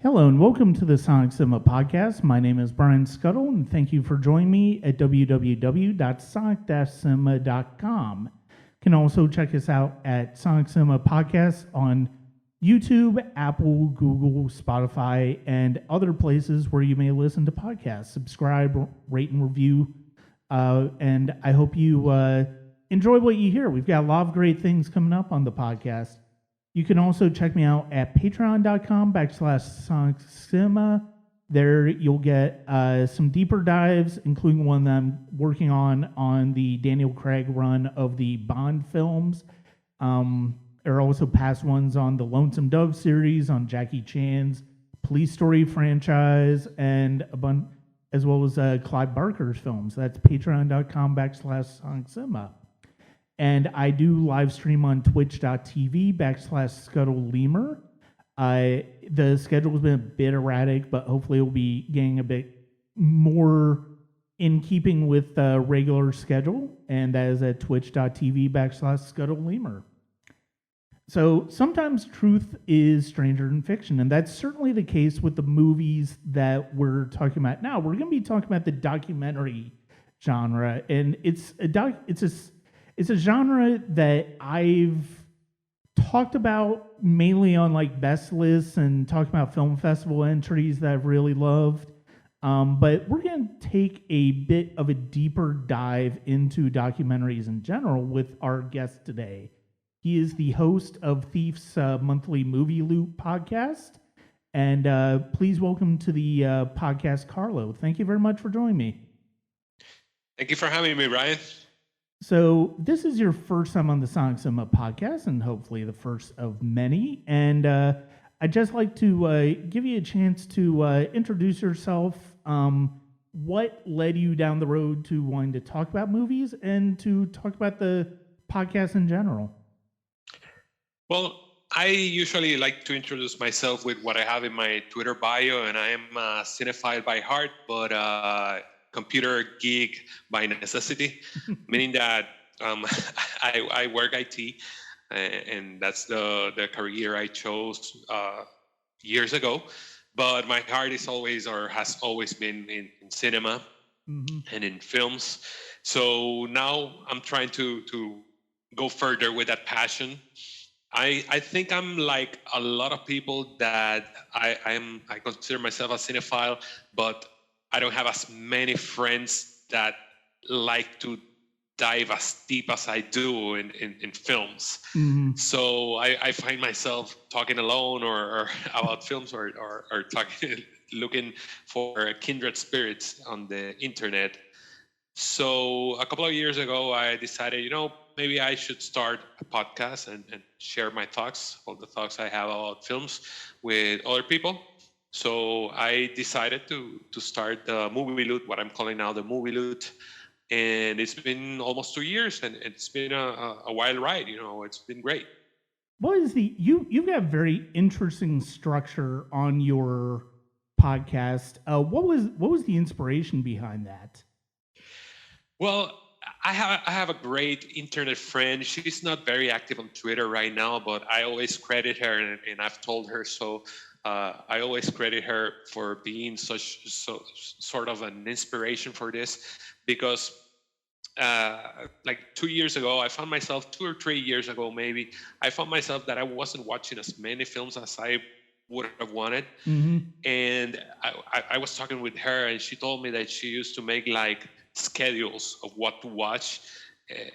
Hello and welcome to the Sonic Cinema Podcast. My name is Brian Scuttle and thank you for joining me at www.sonic-cinema.com. You can also check us out at Sonic Cinema Podcast on YouTube, Apple, Google, Spotify, and other places where you may listen to podcasts. Subscribe, rate, and review. And I hope you enjoy what you hear. We've got a lot of great things coming up on the podcast. You can also check me out at patreon.com/SonicCinema. There you'll get some deeper dives, including one that I'm working on the Daniel Craig run of the Bond films. There are also past ones on the Lonesome Dove series, on Jackie Chan's Police Story franchise, and as well as Clive Barker's films. That's patreon.com/SonicCinema. And I do live stream on twitch.tv/ScuttleLemur. The schedule has been a bit erratic, but hopefully it will be getting a bit more in keeping with the regular schedule. And that is at twitch.tv/ScuttleLemur. So sometimes truth is stranger than fiction, and that's certainly the case with the movies that we're talking about now. We're going to be talking about the documentary genre, and it's a genre that I've talked about mainly on like best lists and talked about film festival entries that I've really loved. But we're going to take a bit of a deeper dive into documentaries in general with our guest today. He is the host of Thief's monthly Movie Loot podcast. And please welcome to the podcast, Carlo. Thank you very much for joining me. Thank you for having me, Ryan. So this is your first time on the Sonic Cinema podcast, and hopefully the first of many. And I'd just like to give you a chance to introduce yourself. What led you down the road to wanting to talk about movies and to talk about the podcast in general? Well, I usually like to introduce myself with what I have in my Twitter bio, and I am a cinephile by heart, but computer geek by necessity, meaning that I work IT, and that's the career I chose years ago. But my heart is always, or has always been, in cinema and in films. So now I'm trying to go further with that passion. I think I'm like a lot of people that I consider myself a cinephile, but I don't have as many friends that like to dive as deep as I do in films. So I find myself talking alone or about films or talking, looking for kindred spirits on the internet. So a couple of years ago, I decided, maybe I should start a podcast and share my thoughts, all the thoughts I have about films with other people. So I decided to start the Movie Loot, what I'm calling now the Movie Loot. And it's been almost 2 years, and it's been a wild ride. It's been great. What is you've got very interesting structure on your podcast. What was the inspiration behind that? Well, I have a great internet friend. She's not very active on Twitter right now, but I always credit her, and I've told her so. I always credit her for being sort of an inspiration for this, because like 2 years ago, I found myself 2 or 3 years ago, maybe, I found myself that I wasn't watching as many films as I would have wanted. And I was talking with her, and she told me that she used to make like schedules of what to watch,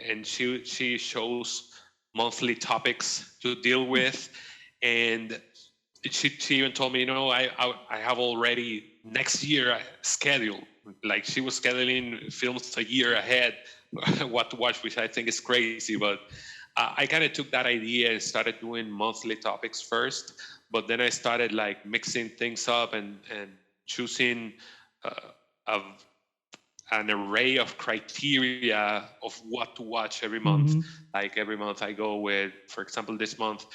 and she shows monthly topics to deal with, and she even told me, I have already next year scheduled. Like, she was scheduling films a year ahead, what to watch, which I think is crazy. But I kind of took that idea and started doing monthly topics first. But then I started like mixing things up and choosing an array of criteria of what to watch every month. Like every month I go with, for example, this month,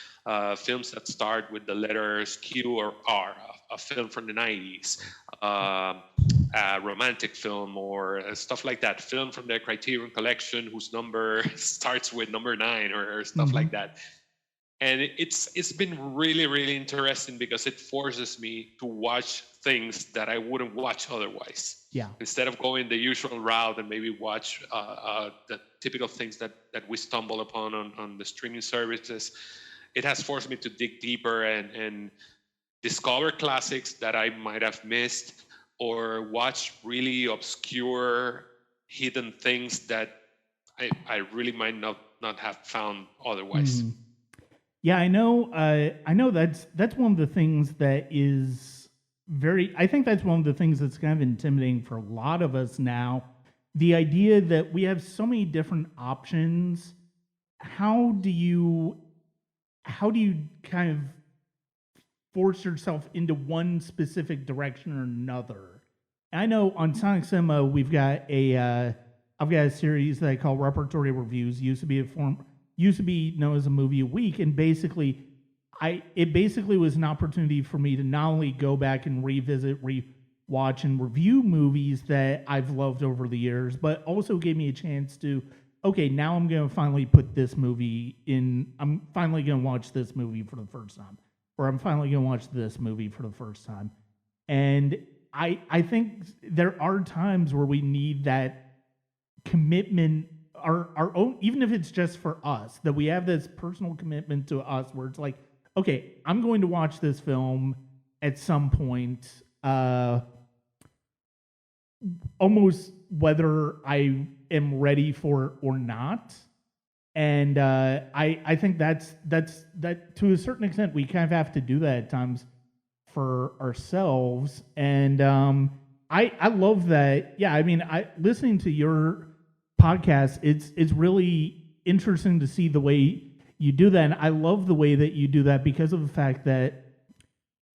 films that start with the letters Q or R, a film from the 90s, a romantic film or stuff like that, film from the Criterion Collection whose number starts with number 9 or stuff like that. and it's been really, really interesting because it forces me to watch things that I wouldn't watch otherwise. Yeah. Instead of going the usual route and maybe watch the typical things that we stumble upon on the streaming services, it has forced me to dig deeper and discover classics that I might have missed, or watch really obscure, hidden things that I really might not have found otherwise. Mhm. Yeah, I know. I know that's one of the things that is very. I think that's one of the things that's kind of intimidating for a lot of us now. The idea that we have so many different options. How do you how do you kind of force yourself into one specific direction or another? I know on Sonic Cinema we've got I've got a series that I call Repertory Reviews. Used to be known as a movie a week, and basically it basically was an opportunity for me to not only go back and revisit, watch and review movies that I've loved over the years, but also gave me a chance to, okay, now I'm going to finally put this movie in. I'm finally going to watch this movie for the first time, or I'm finally going to watch this movie for the first time. And I think there are times where we need that commitment, our own, even if it's just for us, that we have this personal commitment to us where it's like, okay, I'm going to watch this film at some point, almost whether I am ready for it or not. And I think that's that to a certain extent we kind of have to do that at times for ourselves. And I love that. Yeah, I mean, I listening to your podcast, it's really interesting to see the way you do that. And I love the way that you do that because of the fact that,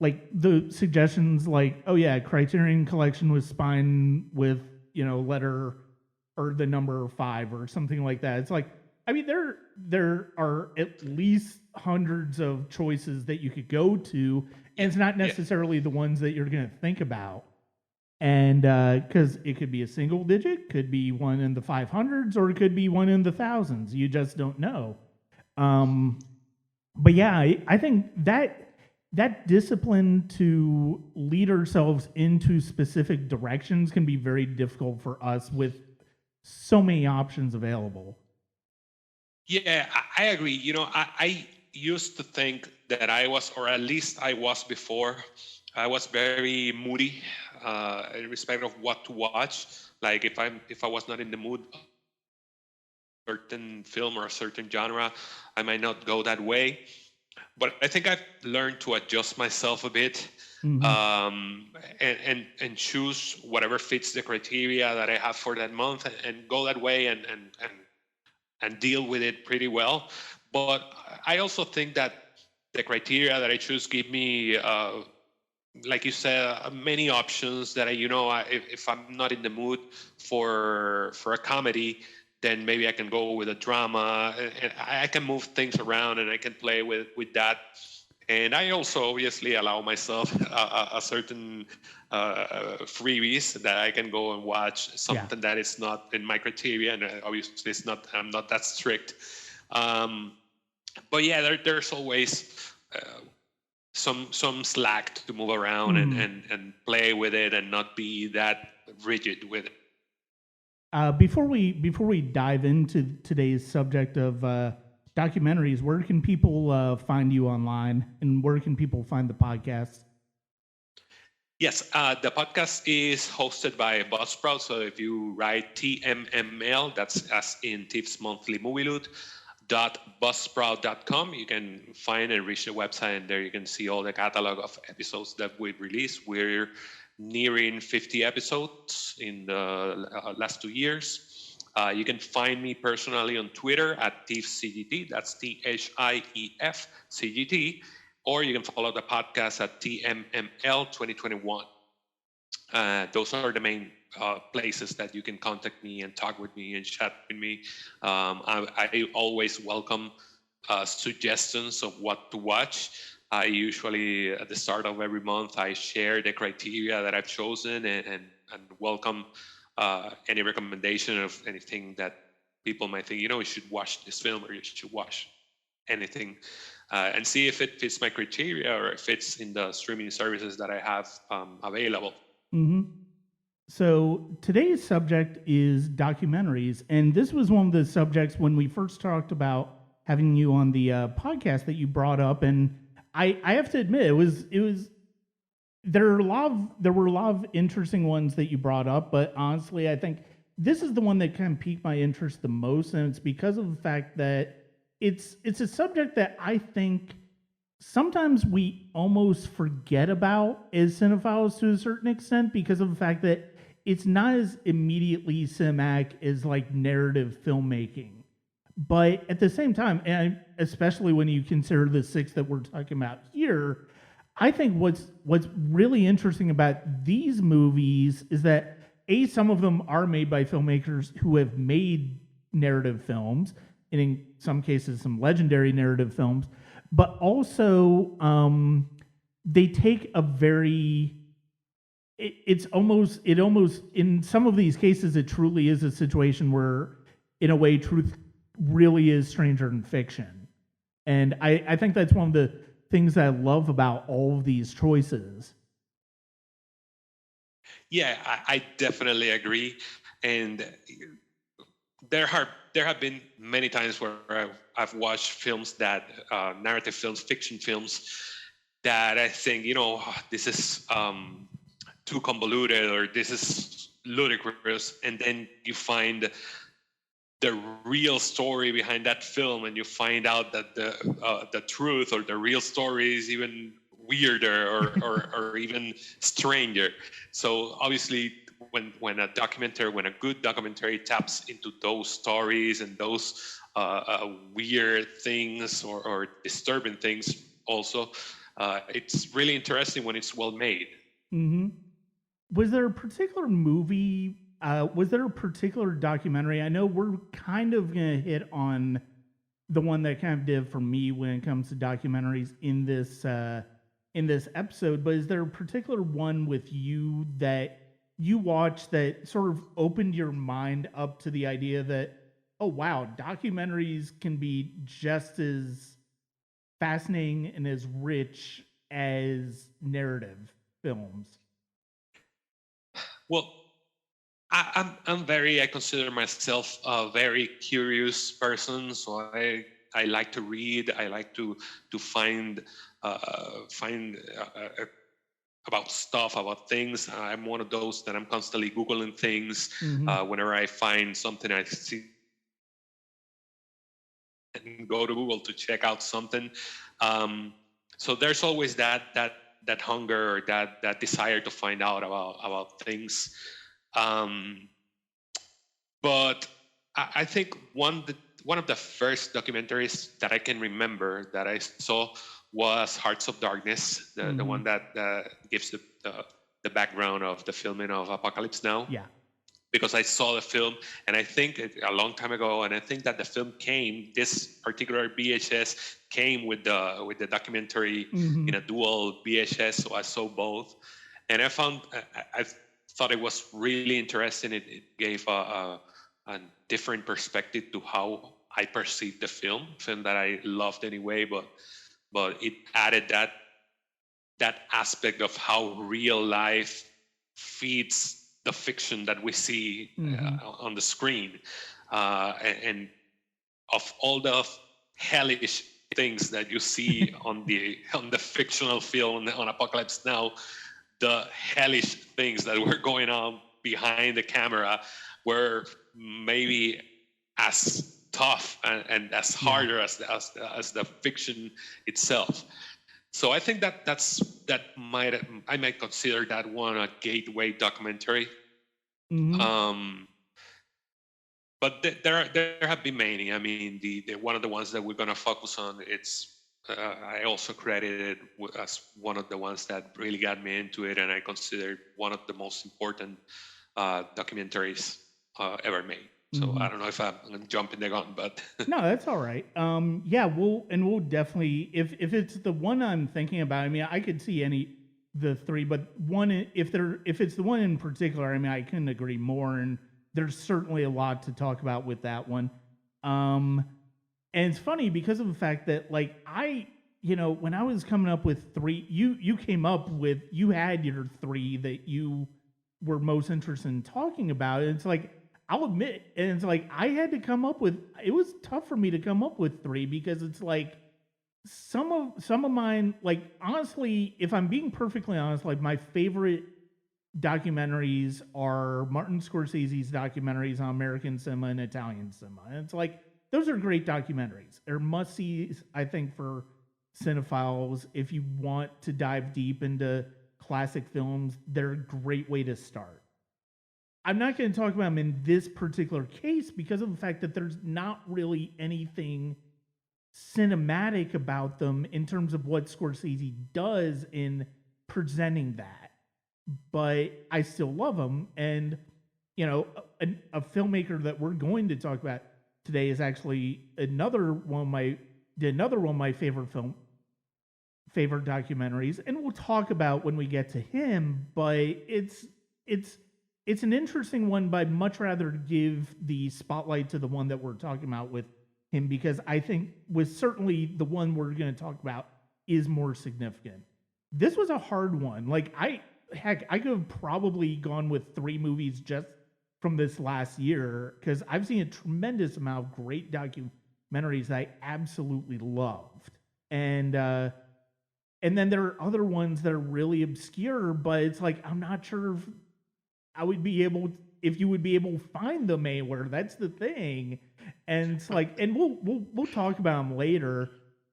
like, the suggestions, like, oh yeah, Criterion Collection was spine with, letter or the number 5 or something like that. It's like, I mean, there are at least hundreds of choices that you could go to, and it's not necessarily the ones that you're going to think about. And because it could be a single digit, could be one in the 500s, or it could be one in the thousands. You just don't know. But yeah, I think that discipline to lead ourselves into specific directions can be very difficult for us with so many options available. Yeah, I agree. I used to think that I was, or at least I was before, I was very moody in respect of what to watch. Like if I was not in the mood, certain film or a certain genre, I might not go that way. But I think I've learned to adjust myself a bit, Mhm. and choose whatever fits the criteria that I have for that month, and go that way, and deal with it pretty well. But I also think that the criteria that I choose give me, like you said, many options that if I'm not in the mood for a comedy, then maybe I can go with a drama, and I can move things around, and I can play with that. And I also obviously allow myself a certain freebies that I can go and watch Yeah. something that is not in my criteria, and obviously it's not. I'm not that strict. Um, but yeah, there's always some slack to move around, and, Mhm. and and play with it, and not be that rigid with it. Before we dive into today's subject of documentaries, where can people find you online, and where can people find the podcast? Yes, the podcast is hosted by Buzzsprout. So if you write TMML, that's as in Tips Monthly Movie Loot, .buzzsprout.com, you can find and reach the website, and there you can see all the catalog of episodes that we've released. We're nearing 50 episodes in the last 2 years. You can find me personally on Twitter at ThiefCGT. That's THIEF CGT. Or you can follow the podcast at TMML 2021. Those are the main places that you can contact me and talk with me and chat with me. I always welcome suggestions of what to watch. I usually, at the start of every month, I share the criteria that I've chosen, and welcome any recommendation of anything that people might think, you should watch this film, or you should watch anything. and see if it fits my criteria or if it's in the streaming services that I have available. Mm-hmm. So today's subject is documentaries, and this was one of the subjects when we first talked about having you on the podcast that you brought up, and I have to admit it was there were a lot of interesting ones that you brought up, but honestly, I think this is the one that kind of piqued my interest the most, and it's because of the fact that it's a subject that I think sometimes we almost forget about as cinephiles to a certain extent because of the fact that it's not as immediately cinematic as like narrative filmmaking. But at the same time, and especially when you consider the six that we're talking about here, I think what's really interesting about these movies is that some of them are made by filmmakers who have made narrative films, and in some cases some legendary narrative films, but also they take a very it almost in some of these cases it truly is a situation where in a way truth really is stranger than fiction. And I think that's one of the things that I love about all of these choices. Yeah, I definitely agree. And there have been many times where I've watched films that narrative films, fiction films, that I think, this is too convoluted or this is ludicrous, and then you find the real story behind that film, and you find out that the truth or the real story is even weirder or even stranger. So obviously, when a good documentary taps into those stories and those weird things or disturbing things, also, it's really interesting when it's well made. Mm-hmm. Was there a particular movie? Was there a particular documentary? I know we're kind of going to hit on the one that kind of did for me when it comes to documentaries in this episode, but is there a particular one with you that you watched that sort of opened your mind up to the idea that, oh wow, documentaries can be just as fascinating and as rich as narrative films? Well, I consider myself a very curious person, so I like to read. I like to find about stuff, about things. I'm one of those that I'm constantly Googling things. Mm-hmm. Whenever I find something I see, and go to Google to check out something. So there's always that hunger or that desire to find out about things. But I think one of the first documentaries that I can remember that I saw was Hearts of Darkness, the one that gives the background of the filming of Apocalypse Now. Yeah. Because I saw the film, and I think a long time ago, and I think that the film this particular VHS came with the documentary in a dual VHS, so I saw both, and I thought it was really interesting. It gave a different perspective to how I perceived the film that I loved anyway, but it added that aspect of how real life feeds the fiction that we see on the screen, and of all the hellish things that you see on the fictional film on Apocalypse Now, the hellish things that were going on behind the camera were maybe as tough and as harder as the fiction itself. So I think I might consider that one a gateway documentary. But there have been many. I mean, the one of the ones that we're going to focus on, I also credited as one of the ones that really got me into it, and I consider one of the most important documentaries ever made. So I don't know if I'm jumping the gun, but no, that's all right. Yeah, we'll definitely if it's the one I'm thinking about. I mean, I could see the three, but if it's the one in particular, I mean, I couldn't agree more. And there's certainly a lot to talk about with that one. And it's funny because of the fact that like when I was coming up with three, you had your three that you were most interested in talking about. And it's like, I'll admit, and it's like I had to come up with. It was tough for me to come up with three because it's like some of mine. Like honestly, if I'm being perfectly honest, like my favorite documentaries are Martin Scorsese's documentaries on American cinema and Italian cinema. And it's like those are great documentaries. They're must-sees, I think, for cinephiles. If you want to dive deep into classic films, they're a great way to start. I'm not going to talk about them in this particular case because of the fact that there's not really anything cinematic about them in terms of what Scorsese does in presenting that. But I still love them. And, a filmmaker that we're going to talk about today is actually another one of my favorite documentaries, and we'll talk about when we get to him. But it's an interesting one, but I'd much rather give the spotlight to the one that we're talking about with him because I think with certainly the one we're going to talk about is more significant. This was a hard one. Like I could have probably gone with three movies just from this last year because I've seen a tremendous amount of great documentaries that I absolutely loved. And then there are other ones that are really obscure, but it's like I'm not sure if you would be able to find them anywhere. That's the thing. And it's like, and we'll talk about them later.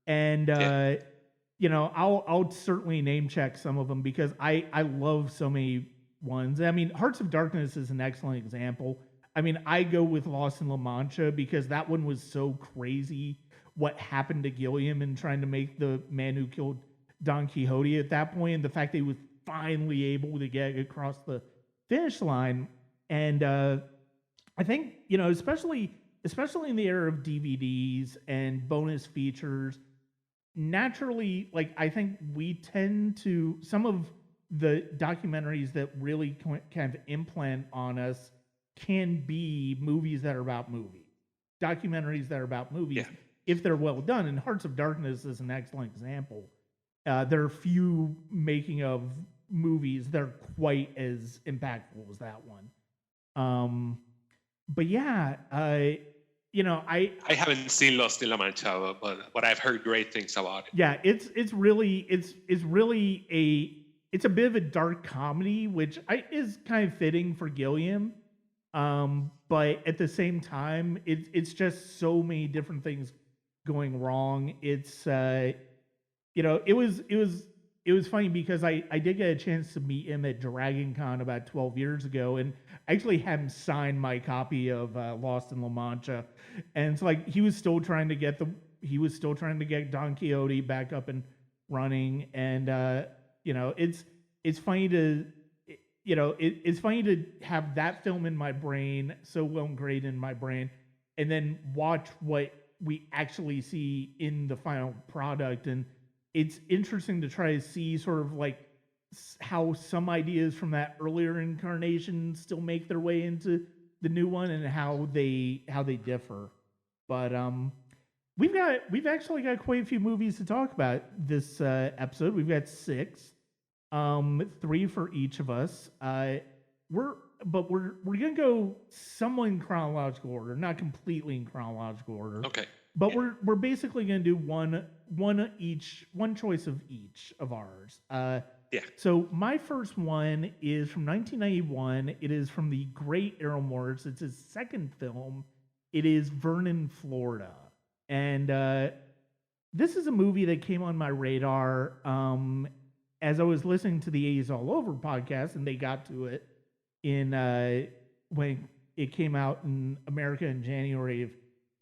And I'll certainly name check some of them because I love so many ones. I mean, Hearts of Darkness is an excellent example. I mean, I go with Lost in La Mancha because that one was so crazy. What happened to Gilliam in trying to make the man who killed Don Quixote at that point, and the fact that he was finally able to get across the finish line. And I think especially in the era of DVDs and bonus features, naturally, like I think we tend to some of the documentaries that really kind of implant on us can be movies that are about movies, documentaries that are about movies if they're well done. And Hearts of Darkness is an excellent example. There are few making of movies that are quite as impactful as that one. But yeah, I haven't seen Lost in La Mancha, but I've heard great things about it. Yeah, it's really a bit of a dark comedy, which is kind of fitting for Gilliam. But at the same time, it's just so many different things going wrong. It's it was funny because I did get a chance to meet him at Dragon Con about 12 years ago, and I actually had him sign my copy of Lost in La Mancha, and it's like he was still trying to get Don Quixote back up and running, and it's funny to it's funny to have that film in my brain so well ingrained in my brain, and then watch what we actually see in the final product. And it's interesting to try to see sort of like how some ideas from that earlier incarnation still make their way into the new one and how they differ. But we've actually got quite a few movies to talk about this episode. We've got 6, 3 for each of us. We're gonna go somewhat in chronological order, not completely in chronological order. Okay. But we're basically gonna do one choice of each of ours. So my first one is from 1991. It is from the great Errol Morris. It's his second film. It is Vernon, Florida. And this is a movie that came on my radar as I was listening to the 80s All Over podcast, and they got to it in when it came out in America in January of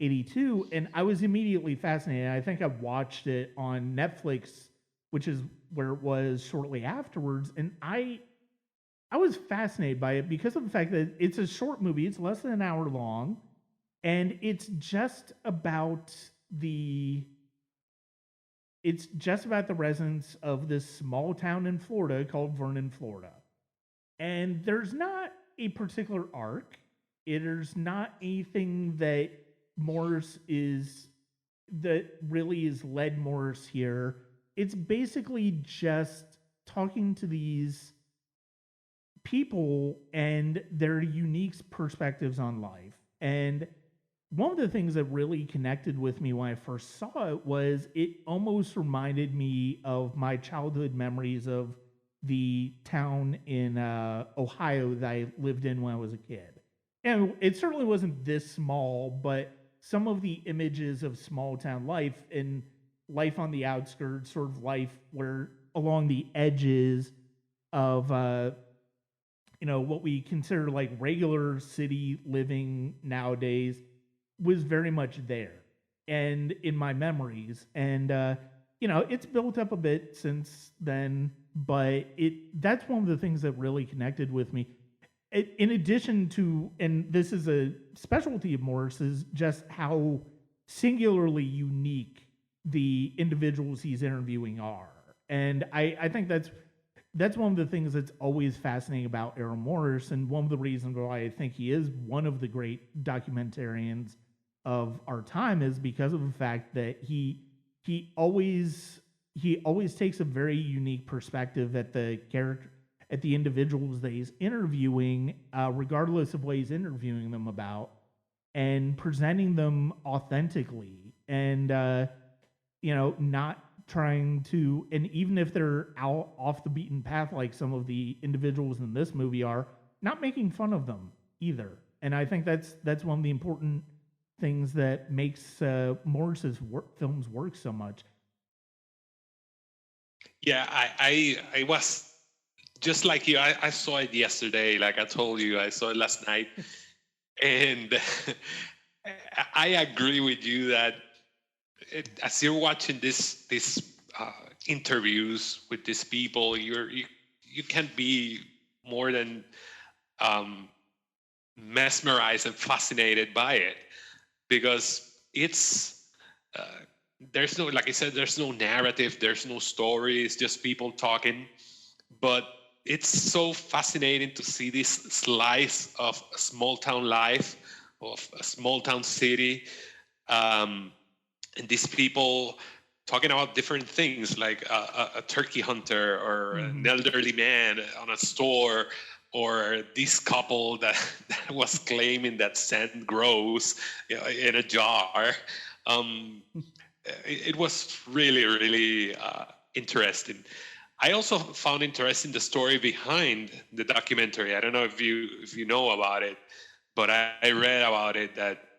82, and I was immediately fascinated. I think I watched it on Netflix, which is where it was shortly afterwards, and I was fascinated by it because of the fact that it's a short movie. It's less than an hour long, and it's just about the residents of this small town in Florida called Vernon, Florida. And there's not a particular arc. There's not anything that Morris is that really has led Morris here. It's basically just talking to these people and their unique perspectives on life. And one of the things that really connected with me when I first saw it was it almost reminded me of my childhood memories of the town in Ohio that I lived in when I was a kid. And it certainly wasn't this small, but some of the images of small town life and life on the outskirts, sort of life where along the edges of what we consider like regular city living nowadays was very much there and in my memories. And it's built up a bit since then, but that's one of the things that really connected with me. In addition to, and this is a specialty of Morris, is just how singularly unique the individuals he's interviewing are. And I think that's one of the things that's always fascinating about Errol Morris, and one of the reasons why I think he is one of the great documentarians of our time is because of the fact that he always takes a very unique perspective at the character, at the individuals that he's interviewing, regardless of what he's interviewing them about, and presenting them authentically, and not trying to, and even if they're out off the beaten path like some of the individuals in this movie are, not making fun of them either. And I think that's one of the important things that makes Morris's films work so much. Yeah, I was just like you. I saw it yesterday. Like I told you, I saw it last night, and I agree with you that as you're watching these interviews with these people, you can't be more than mesmerized and fascinated by it, because it's there's no, like I said, there's no narrative, there's no story, it's just people talking. But it's so fascinating to see this slice of small town life, of a small town city, and these people talking about different things, like a turkey hunter or an elderly man on a store, or this couple that was claiming that sand grows in a jar. It was really, really interesting. I also found interesting the story behind the documentary. I don't know if you know about it, but I read about it that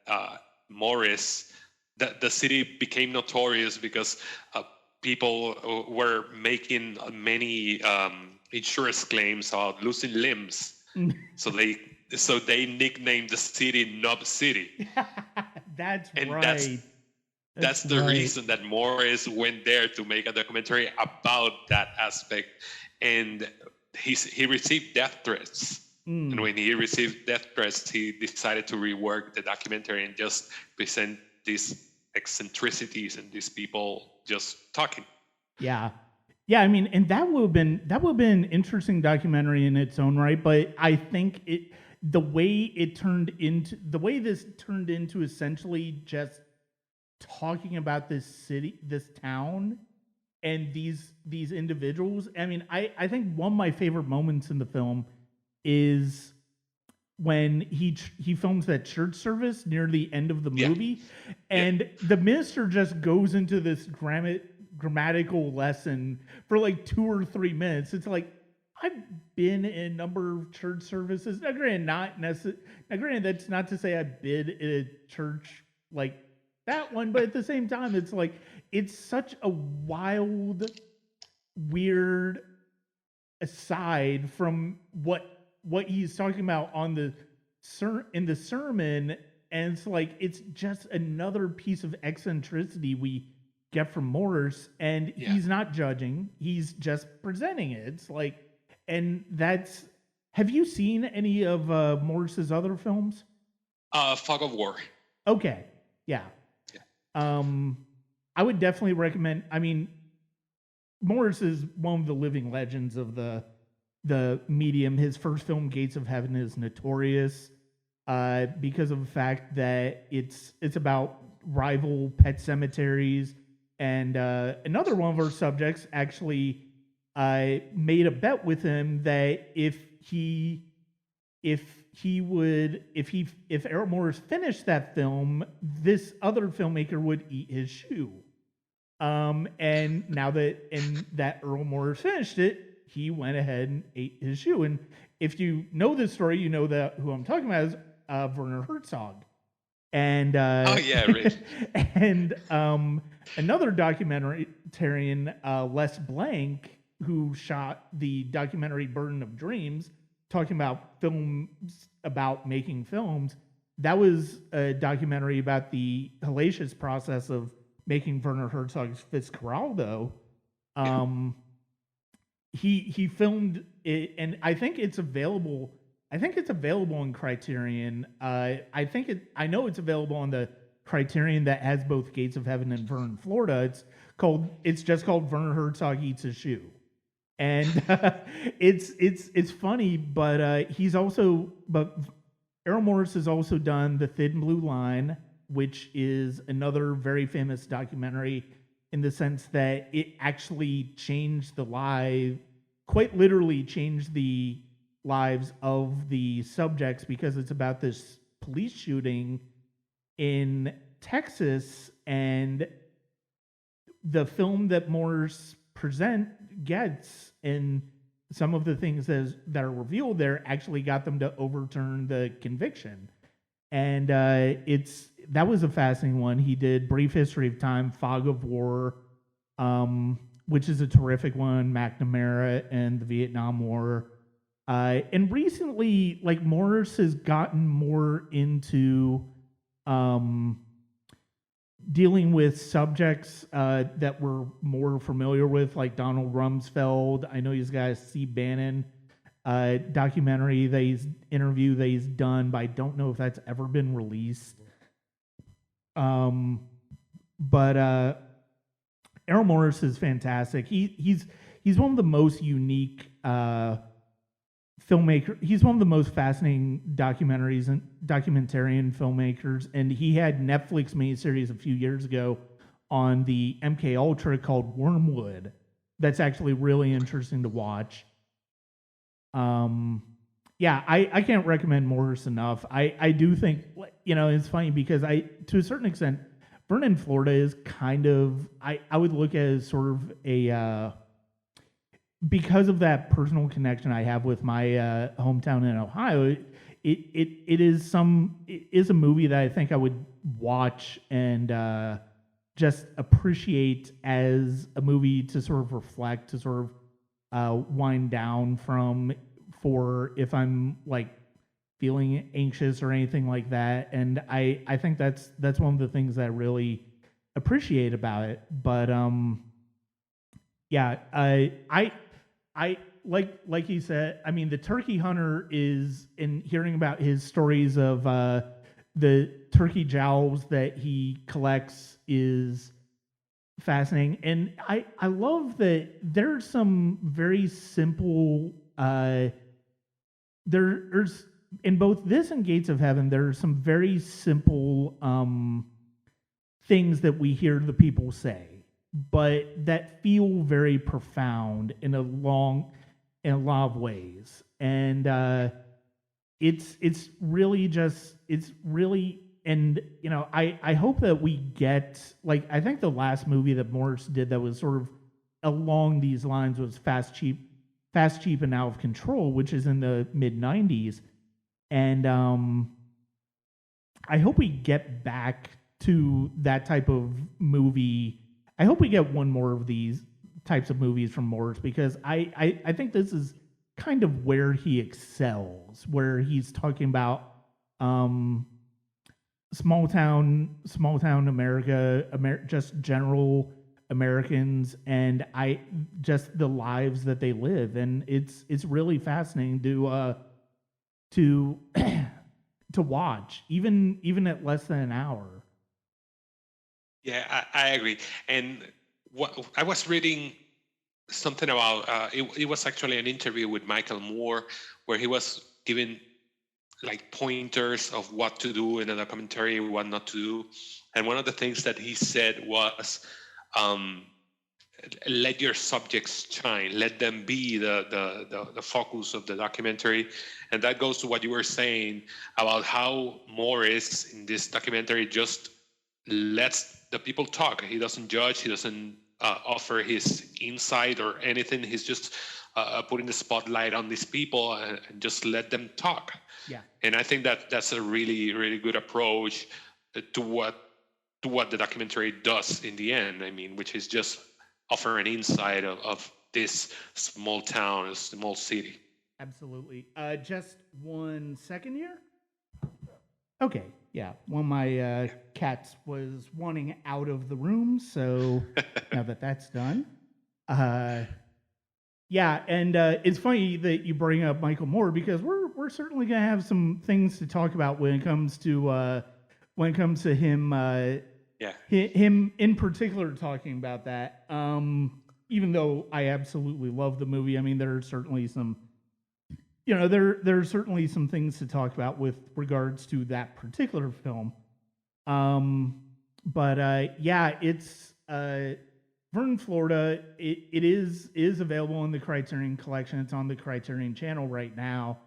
Morris, that the city became notorious because people were making many insurance claims about losing limbs. so they nicknamed the city Nub City. That's and right. That's the reason that Morris went there to make a documentary about that aspect. And he received death threats. And when he received death threats, he decided to rework the documentary and just present these eccentricities and these people just talking. Yeah. I mean, and that would have been an interesting documentary in its own right. But I think the way this turned into essentially just talking about this city, this town, and these individuals. I mean, I think one of my favorite moments in the film is when he films that church service near the end of the movie, and the minister just goes into this grammatical lesson for like 2 or 3 minutes. It's like, I've been in a number of church services. Now, granted, that's not to say I've been in a church like that one, but at the same time, it's like, it's such a wild, weird aside from what he's talking about in the sermon, and it's like, it's just another piece of eccentricity we get from Morris, and he's not judging, he's just presenting it. It's like, and that's, have you seen any of Morris's other films? Fog of War. Okay, yeah. I would definitely recommend. I mean, Morris is one of the living legends of the medium. His first film, Gates of Heaven, is notorious. because of the fact that it's about rival pet cemeteries. And another one of our subjects actually made a bet with him that if Errol Morris finished that film, this other filmmaker would eat his shoe. And now that Earl Morris finished it, he went ahead and ate his shoe. And if you know this story, you know that who I'm talking about is Werner Herzog. And Oh yeah, Rich. and another documentarian, Les Blank, who shot the documentary Burden of Dreams, talking about films, about making films. That was a documentary about the hellacious process of making Werner Herzog's Fitzcarraldo. He filmed it, and I think it's available. I think it's available on Criterion. I know it's available on the Criterion that has both Gates of Heaven and Vernon, Florida. It's just called Werner Herzog Eats a Shoe, and it's funny. But Errol Morris has also done The Thin Blue Line, which is another very famous documentary in the sense that it actually changed quite literally changed the lives of the subjects, because it's about this police shooting in Texas, and the film that Morris gets, and some of the things that are revealed there actually got them to overturn the conviction. And that was a fascinating one. He did Brief History of Time, Fog of War, which is a terrific one, McNamara and the Vietnam War. And recently, like, Morris has gotten more into dealing with subjects that we're more familiar with, like Donald Rumsfeld. I know he's got a Steve Bannon documentary interview that he's done, but I don't know if that's ever been released. But Errol Morris is fantastic. He's one of the most unique filmmaker. He's one of the most fascinating documentarian filmmakers, and he had Netflix miniseries a few years ago on the MK Ultra called Wormwood. That's actually really interesting to watch. Yeah, I can't recommend Morris enough. I do think, it's funny because to a certain extent, Vernon, Florida is kind of, I would look at it as sort of a, because of that personal connection I have with my hometown in Ohio, it is a movie that I think I would watch and just appreciate as a movie to sort of reflect, to sort of wind down for if I'm like feeling anxious or anything like that. And I think that's one of the things that I really appreciate about it. But yeah, I like you said, I mean, the turkey hunter is, in hearing about his stories of the turkey jowls that he collects, is fascinating. And I love that there's some very simple there's in both this and Gates of Heaven, there are some very simple things that we hear the people say, but that feel very profound in a lot of ways. And it's really, and I hope that we get, like, I think the last movie that Morris did that was sort of along these lines was Fast, Cheap, and Out of Control, which is in the mid-90s. And I hope we get back to that type of movie. I hope we get one more of these types of movies from Morris, because I think this is kind of where he excels, where he's talking about small town America, just general Americans, and just the lives that they live, and it's really fascinating to watch, even at less than an hour. Yeah, I agree. And I was reading something about it was actually an interview with Michael Moore where he was giving like pointers of what to do in a documentary, what not to do. And one of the things that he said was, um, let your subjects shine, let them be the focus of the documentary. And that goes to what you were saying about how Morris in this documentary just lets the people talk. He doesn't judge, he doesn't offer his insight or anything. He's just putting the spotlight on these people and just let them talk. Yeah. And I think that that's a really, really good approach to what the documentary does in the end. I mean, which is just offer an insight of this small town, a small city. Absolutely. Just 1 second here. Okay. Yeah. One of my cats was wanting out of the room, so now that that's done. Yeah, and it's funny that you bring up Michael Moore because we're certainly going to have some things to talk about when it comes to him. Him in particular talking about that. Even though I absolutely love the movie, I mean there are certainly some, there are certainly some things to talk about with regards to that particular film. But yeah, it's Vernon, Florida. It is available in the Criterion Collection. It's on the Criterion Channel right now.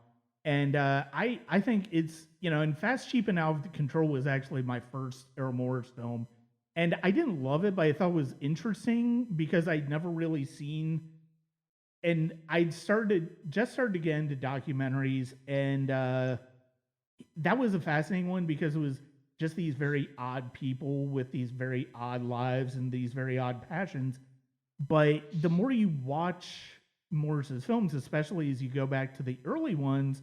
And I think it's, and Fast, Cheap, and Out of Control was actually my first Errol Morris film. And I didn't love it, but I thought it was interesting because I'd never really seen, and I'd just started to get into documentaries, and that was a fascinating one because it was just these very odd people with these very odd lives and these very odd passions. But the more you watch Morris's films, especially as you go back to the early ones,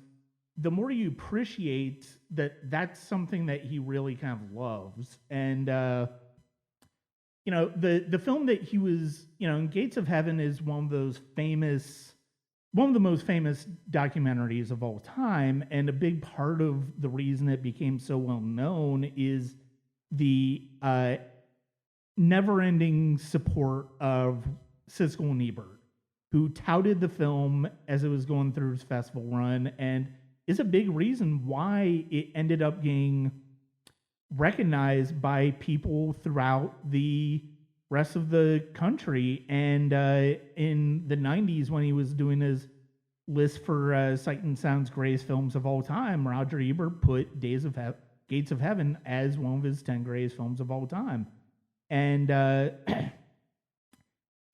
the more you appreciate that that's something that he really kind of loves. And the film that he was, Gates of Heaven is one of the most famous documentaries of all time, and a big part of the reason it became so well known is the never-ending support of Siskel and Ebert, who touted the film as it was going through its festival run, and is a big reason why it ended up getting recognized by people throughout the rest of the country. And in the 90s, when he was doing his list for Sight and Sound's greatest films of all time, Roger Ebert put Gates of Heaven as one of his 10 greatest films of all time. And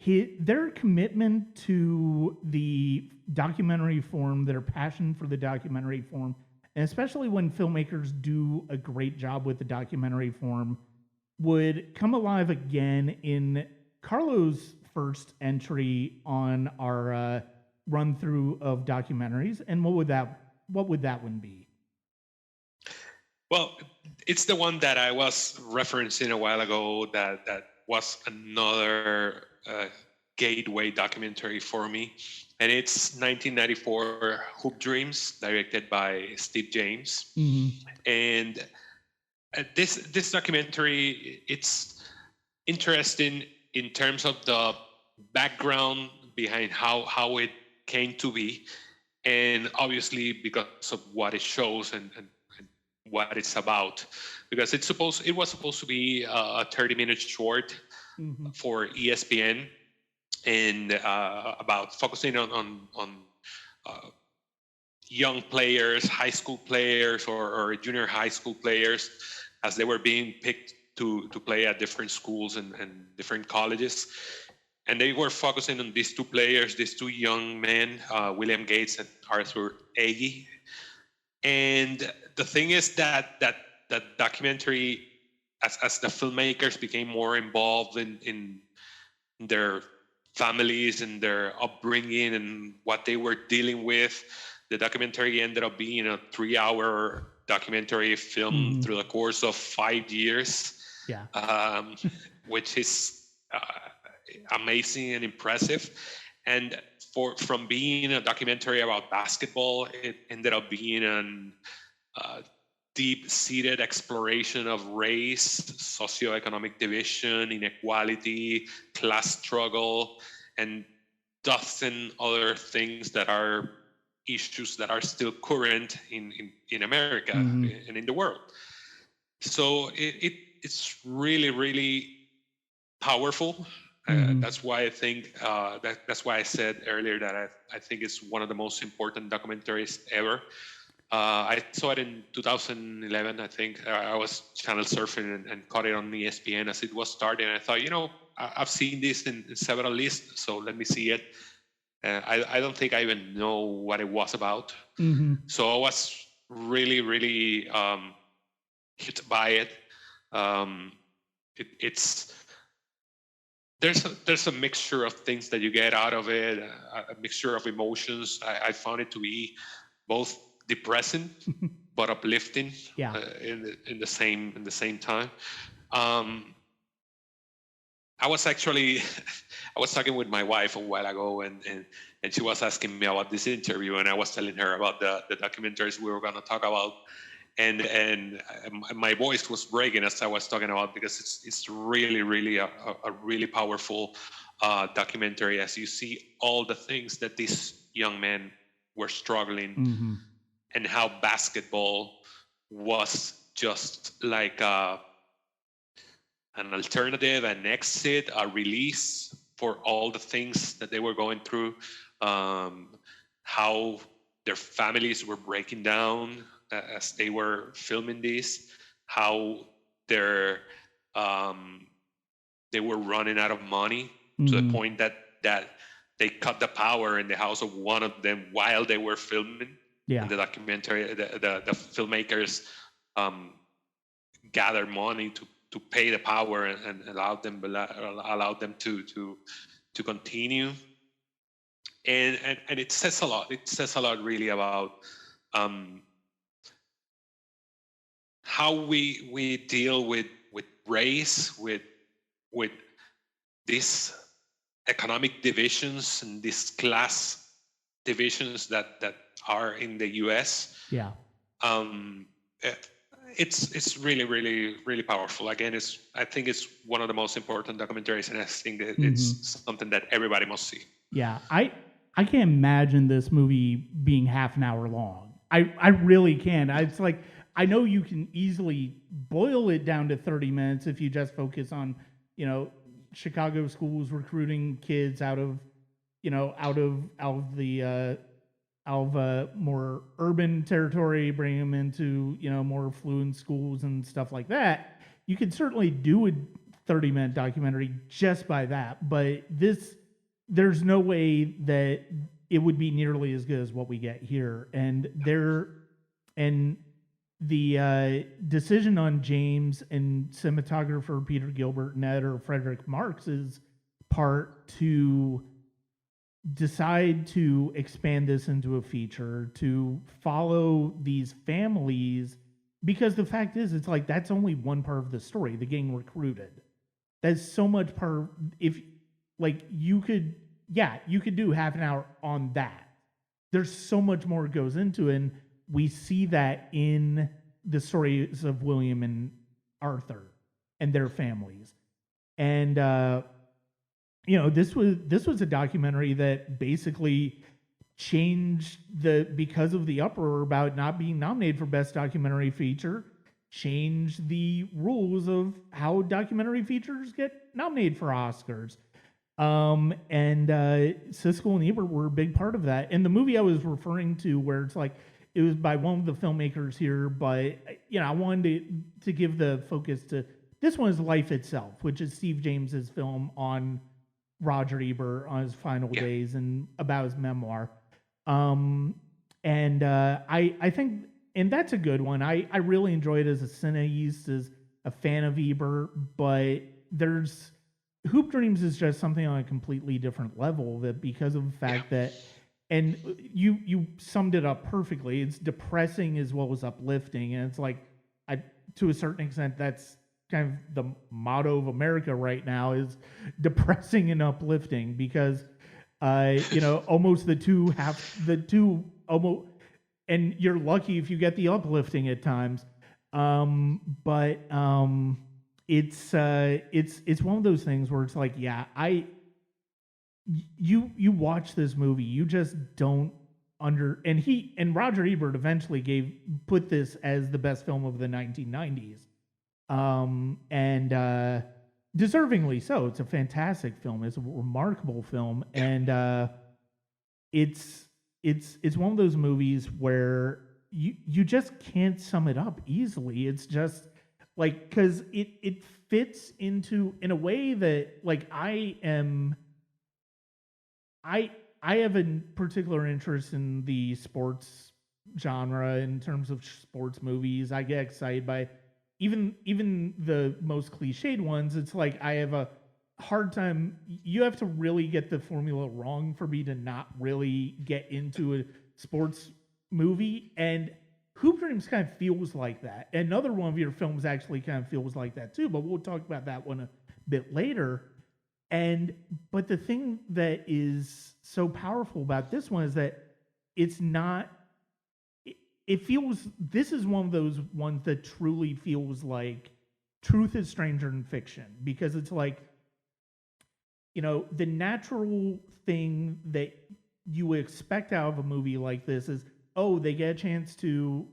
their commitment to the documentary form, their passion for the documentary form, and especially when filmmakers do a great job with the documentary form, would come alive again in Carlo's first entry on our run through of documentaries. And what would that one be? Well, it's the one that I was referencing a while ago. That was another gateway documentary for me, and it's 1994 Hoop Dreams, directed by Steve James. Mm-hmm. And this documentary, it's interesting in terms of the background behind how it came to be, and obviously because of what it shows and what it's about, because it was supposed to be a 30-minute short Mm-hmm. for ESPN, and about focusing on young players, high school players, or junior high school players, as they were being picked to play at different schools and different colleges. And they were focusing on these two players, these two young men, William Gates and Arthur Agee. And the thing is that documentary, as the filmmakers became more involved in their families and their upbringing and what they were dealing with, the documentary ended up being a 3-hour documentary filmed through the course of 5 years. Yeah. Which is amazing and impressive. And from being a documentary about basketball, it ended up being a deep-seated exploration of race, socioeconomic division, inequality, class struggle, and dozen other things that are issues that are still current in America and in the world. So it's really, really powerful. That's why I think that's why I said earlier that I think it's one of the most important documentaries ever. I saw it in 2011, I think. I was channel surfing and caught it on ESPN as it was starting. I thought, I've seen this in several lists, so let me see it. I don't think I even know what it was about. So I was really, really hit by it. It's there's a mixture of things that you get out of it, a mixture of emotions. I found it to be both depressing but uplifting in the same time. I was talking with my wife a while ago, and she was asking me about this interview, and I was telling her about the documentaries we were going to talk about, and my voice was breaking as I was talking about, because it's really, really a really powerful documentary, as you see all the things that these young men were struggling, and how basketball was just like an alternative, an exit, a release for all the things that they were going through, how their families were breaking down as they were filming this, how they were running out of money to the point that they cut the power in the house of one of them while they were filming. In the documentary, the filmmakers gathered money to pay the power and allow them to continue. And it says a lot. It says a lot, really, about how we deal with race, with these economic divisions and these class divisions that are in the U.S. It's really, really, really powerful. Again, I think it's one of the most important documentaries, and I think that it's something that everybody must see. Yeah, I can't imagine this movie being half an hour long. I really can. It's like, I know you can easily boil it down to 30 minutes if you just focus on, Chicago schools recruiting kids out of more urban territory, bring them into, more affluent schools and stuff like that. You could certainly do a 30-minute documentary just by that, but there's no way that it would be nearly as good as what we get here. And the decision on James and cinematographer Peter Gilbert and editor Frederick Marx's part to decide to expand this into a feature, to follow these families, because the fact is, it's like, that's only one part of the story, the getting recruited. That's so much part. If, like, you could do half an hour on that. There's so much more goes into it, and we see that in the stories of William and Arthur and their families. And this was a documentary that basically changed because of the uproar about not being nominated for Best Documentary Feature, changed the rules of how documentary features get nominated for Oscars. And Siskel and Ebert were a big part of that. And the movie I was referring to, where it's like, it was by one of the filmmakers here, but I wanted to give the focus to this one is Life Itself, which is Steve James's film on Roger Ebert on his final days and about his memoir. I think, and that's a good one. I really enjoyed it as a cineast, as a fan of Ebert, but Hoop Dreams is just something on a completely different level, that because of the fact that, and you summed it up perfectly, it's depressing as well as uplifting. And it's like, to a certain extent, that's kind of the motto of America right now, is depressing and uplifting, because almost the two almost, and you're lucky if you get the uplifting at times. It's one of those things where it's like, you watch this movie, you just don't and Roger Ebert eventually put this as the best film of the 1990s, and deservingly so. It's a fantastic film. It's a remarkable film, and it's one of those movies where you just can't sum it up easily. It's just like, because it fits into, in a way that, like, I have a particular interest in the sports genre in terms of sports movies. I get excited by even the most cliched ones. It's like I have a hard time. You have to really get the formula wrong for me to not really get into a sports movie. And Hoop Dreams kind of feels like that. Another one of your films actually kind of feels like that too, but we'll talk about that one a bit later. But the thing that is so powerful about this one is that it's not, it feels, this is one of those ones that truly feels like truth is stranger than fiction, because it's like, the natural thing that you expect out of a movie like this is, oh, they get a chance to,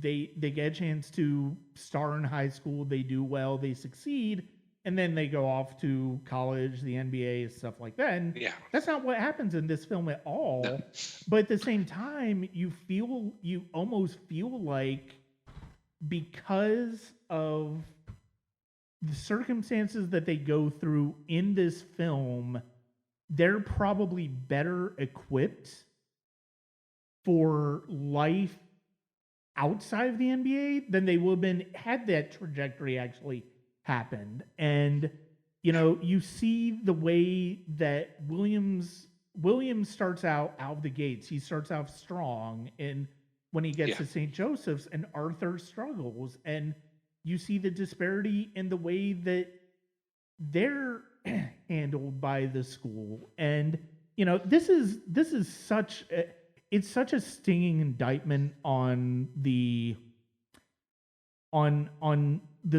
they get a chance to star in high school, they do well, they succeed, and then they go off to college, the NBA, stuff like that. And that's not what happens in this film at all. No. But at the same time, you almost feel like, because of the circumstances that they go through in this film, they're probably better equipped for life outside of the NBA than they would have been had that trajectory actually happened. And you see the way that Williams starts out of the gates. He starts out strong, and when he gets to St. Joseph's, and Arthur struggles, and you see the disparity in the way that they're handled by the school. And this is such a stinging indictment on the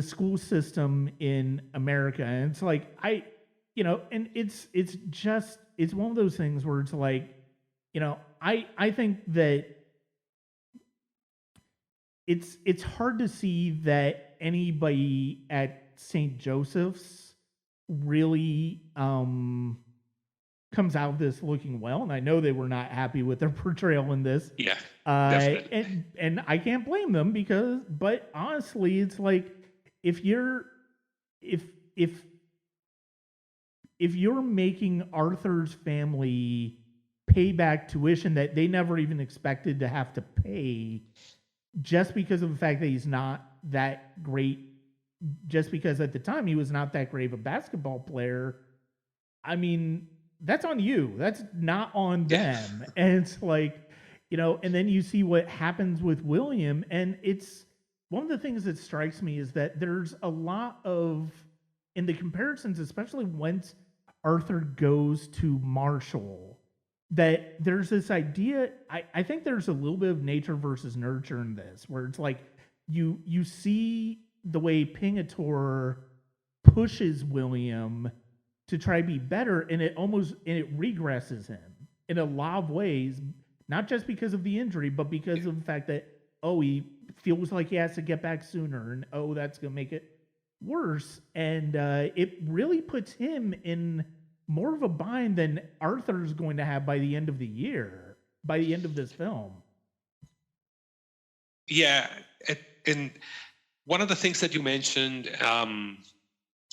school system in America. And it's like, and it's one of those things where it's like, I think that it's hard to see that anybody at St. Joseph's really comes out of this looking well, and I know they were not happy with their portrayal in this. Yeah, definitely. And I can't blame them, but honestly, it's like, if you're making Arthur's family pay back tuition that they never even expected to have to pay, just because of the fact that he's not that great, just because at the time he was not that great of a basketball player, I mean, that's on you. That's not on them. And it's like, and then you see what happens with William, and it's one of the things that strikes me is that there's a lot of, in the comparisons, especially once Arthur goes to Marshall, that there's this idea, I think there's a little bit of nature versus nurture in this, where it's like, you see the way Pingatore pushes William to try to be better, and it regresses him in a lot of ways, not just because of the injury, but because of the fact that, he feels like he has to get back sooner, and that's going to make it worse. And it really puts him in more of a bind than Arthur's going to have by the end of the year, by the end of this film. Yeah, and one of the things that you mentioned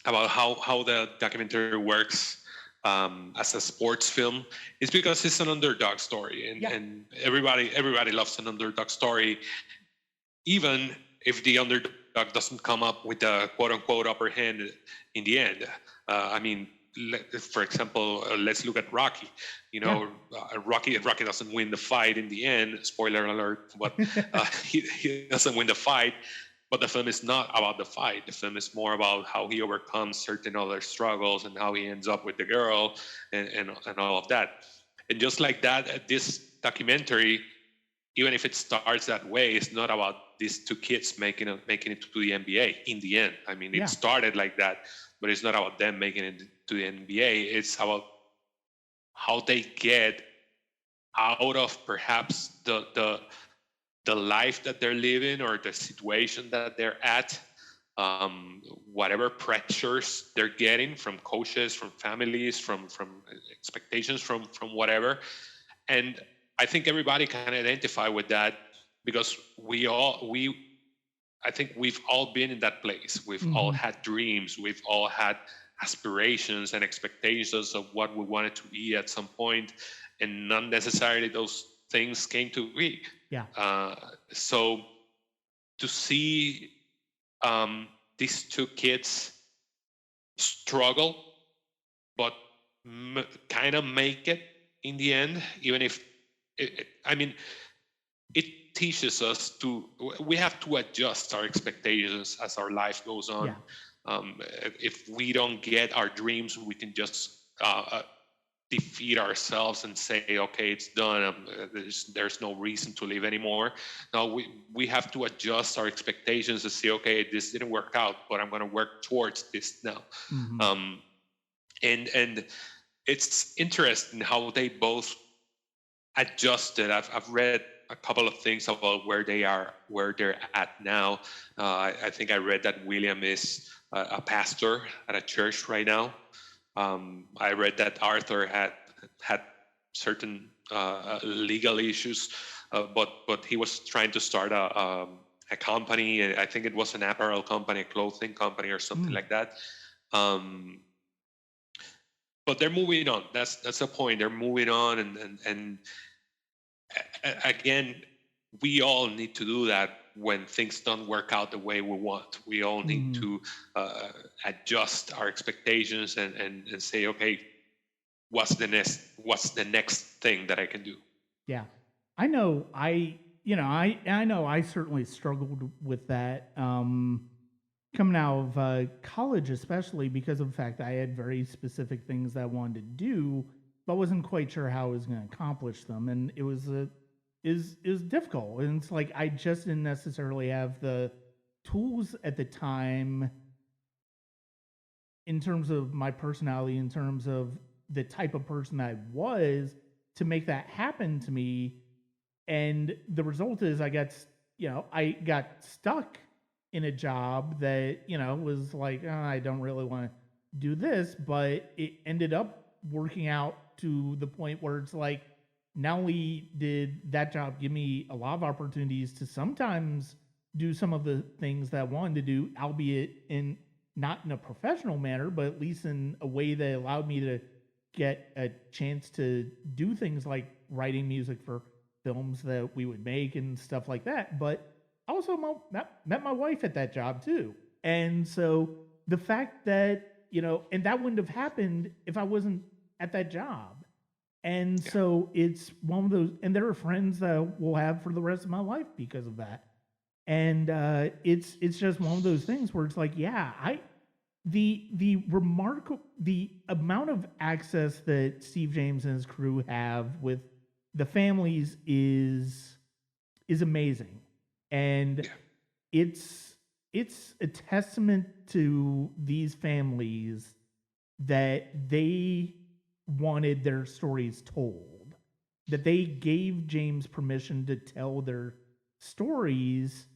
about how the documentary works as a sports film is because it's an underdog story, and everybody loves an underdog story, even if the underdog doesn't come up with a quote-unquote upper hand in the end. I mean, for example, let's look at Rocky. Rocky doesn't win the fight in the end. Spoiler alert, but he doesn't win the fight. But the film is not about the fight. The film is more about how he overcomes certain other struggles and how he ends up with the girl and all of that. And just like that, this documentary, even if it starts that way, it's not about these two kids making it to the NBA in the end. I mean, it started like that, but it's not about them making it to the NBA. It's about how they get out of perhaps the life that they're living or the situation that they're at, whatever pressures they're getting from coaches, from families, from expectations, from whatever. And I think everybody can identify with that, because I think we've all been in that place. We've all had dreams. We've all had aspirations and expectations of what we wanted to be at some point, and not necessarily those things came to be. Yeah. So to see these two kids struggle, but kind of make it in the end, even if it teaches us we have to adjust our expectations as our life goes on. Yeah. If we don't get our dreams, we can just defeat ourselves and say, okay, it's done. There's no reason to live anymore. No, we have to adjust our expectations and say, okay, this didn't work out, but I'm going to work towards this now. And it's interesting how they both adjusted. I've read a couple of things about where they're at now. I think I read that William is a pastor at a church right now. I read that Arthur had certain legal issues, but he was trying to start a company. I think it was an apparel company, a clothing company, or something like that. But they're moving on. That's the point. They're moving on, and again, we all need to do that when things don't work out the way we want. We all need to adjust our expectations and say, okay, what's the next thing that I can do? Yeah. I know I certainly struggled with that coming out of college, especially because of the fact that I had very specific things that I wanted to do, but wasn't quite sure how I was going to accomplish them. And it was difficult. And it's like I just didn't necessarily have the tools at the time in terms of my personality, in terms of the type of person I was, to make that happen to me. And the result is I got stuck in a job that, was like, oh, I don't really want to do this, but it ended up working out to the point where it's like, not only did that job give me a lot of opportunities to sometimes do some of the things that I wanted to do, albeit not in a professional manner, but at least in a way that allowed me to get a chance to do things like writing music for films that we would make and stuff like that. But I also met my wife at that job too. And so the fact that, and that wouldn't have happened if I wasn't at that job. And so it's one of those, and there are friends that we'll have for the rest of my life because of that. And it's just one of those things where it's like, the amount of access that Steve James and his crew have with the families is amazing. And it's a testament to these families that they wanted their stories told, that they gave James permission to tell their stories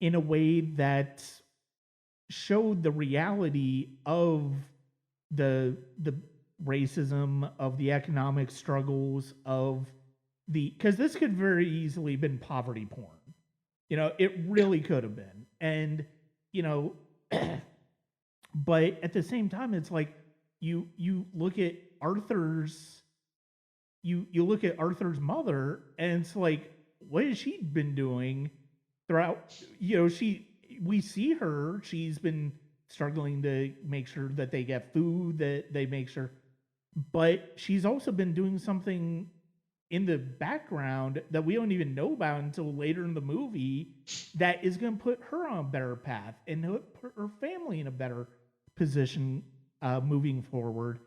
in a way that showed the reality of the racism, of the economic struggles, of because this could very easily have been poverty porn. It really could have been. And, but at the same time, it's like you look at Arthur's mother, and it's like, what has she been doing throughout? We see her, she's been struggling to make sure that they get food, that they make sure, but she's also been doing something in the background that we don't even know about until later in the movie that is going to put her on a better path and put her family in a better position moving forward.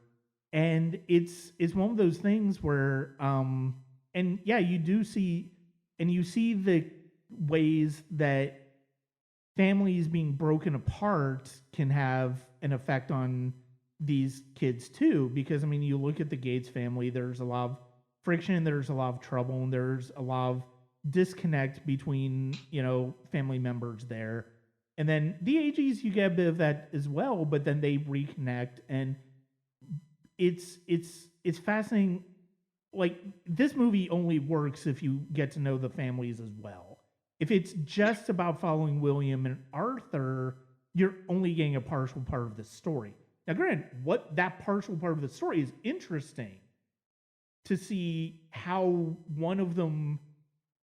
And it's one of those things where, you do see, and you see the ways that families being broken apart can have an effect on these kids too. Because, you look at the Gates family, there's a lot of friction, there's a lot of trouble, and there's a lot of disconnect between, family members there. And then the AGs, you get a bit of that as well, but then they reconnect, and it's fascinating. Like, this movie only works if you get to know the families as well. If it's just about following William and Arthur, you're only getting a partial part of the story. Now, granted, what that partial part of the story is interesting to see how one of them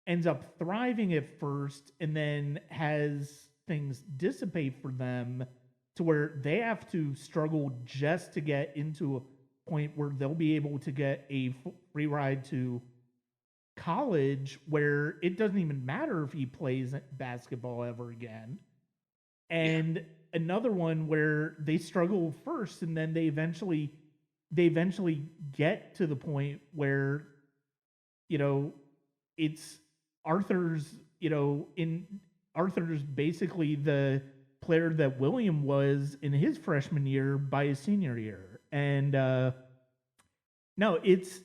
ends up thriving at first and then has things dissipate for them to where they have to struggle just to get into a point where they'll be able to get a free ride to college, where it doesn't even matter if he plays basketball ever again. And another one where they struggle first, and then they eventually get to the point where, it's Arthur's, Arthur's basically the player that William was in his freshman year by his senior year. And no, it's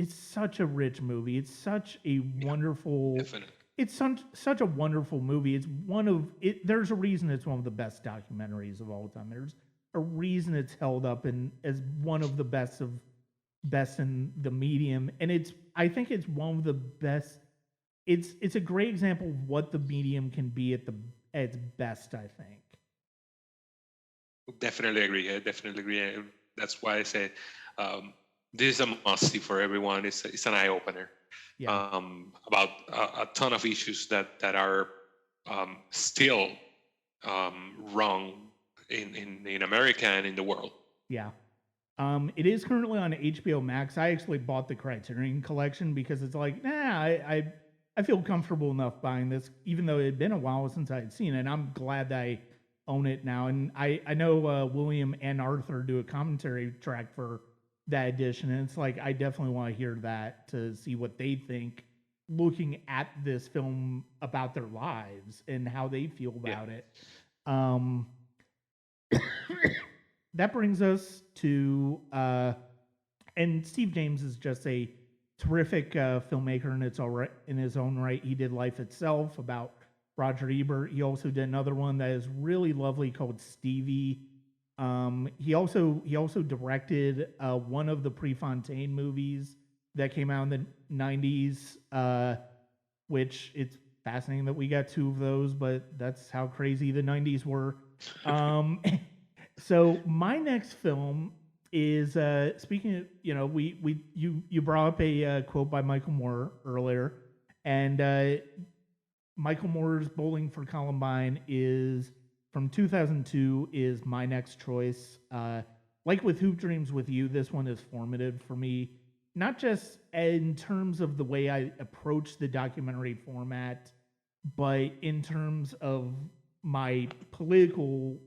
such a rich movie. It's such a wonderful. Definitely. It's such a wonderful movie. It's one of it. There's a reason it's one of the best documentaries of all time. There's a reason it's held up as one of the best in the medium, and I think it's one of the best. It's a great example of what the medium can be at its best, I think. Definitely agree. I definitely agree. That's why I say this is a must-see for everyone. It's an eye-opener. Yeah. About a ton of issues that are still wrong in America and in the world. Yeah. It is currently on HBO Max. I actually bought the Criterion Collection because it's like, I feel comfortable enough buying this, even though it had been a while since I had seen it. And I'm glad that I own it now. And I know William and Arthur do a commentary track for that edition, and it's like, I definitely want to hear that to see what they think looking at this film about their lives and how they feel about it. That brings us to and Steve James is just a terrific filmmaker, and it's all right in his own right. He did Life Itself about Roger Ebert. He also did another one that is really lovely called Stevie. He also directed one of the Prefontaine movies that came out in the 90s, which it's fascinating that we got two of those, but that's how crazy the 90s were. So my next film is speaking of, you brought up a quote by Michael Moore earlier, and Michael Moore's Bowling for Columbine is from 2002 is my next choice. Like with Hoop Dreams with You, this one is formative for me, not just in terms of the way I approach the documentary format, but in terms of my political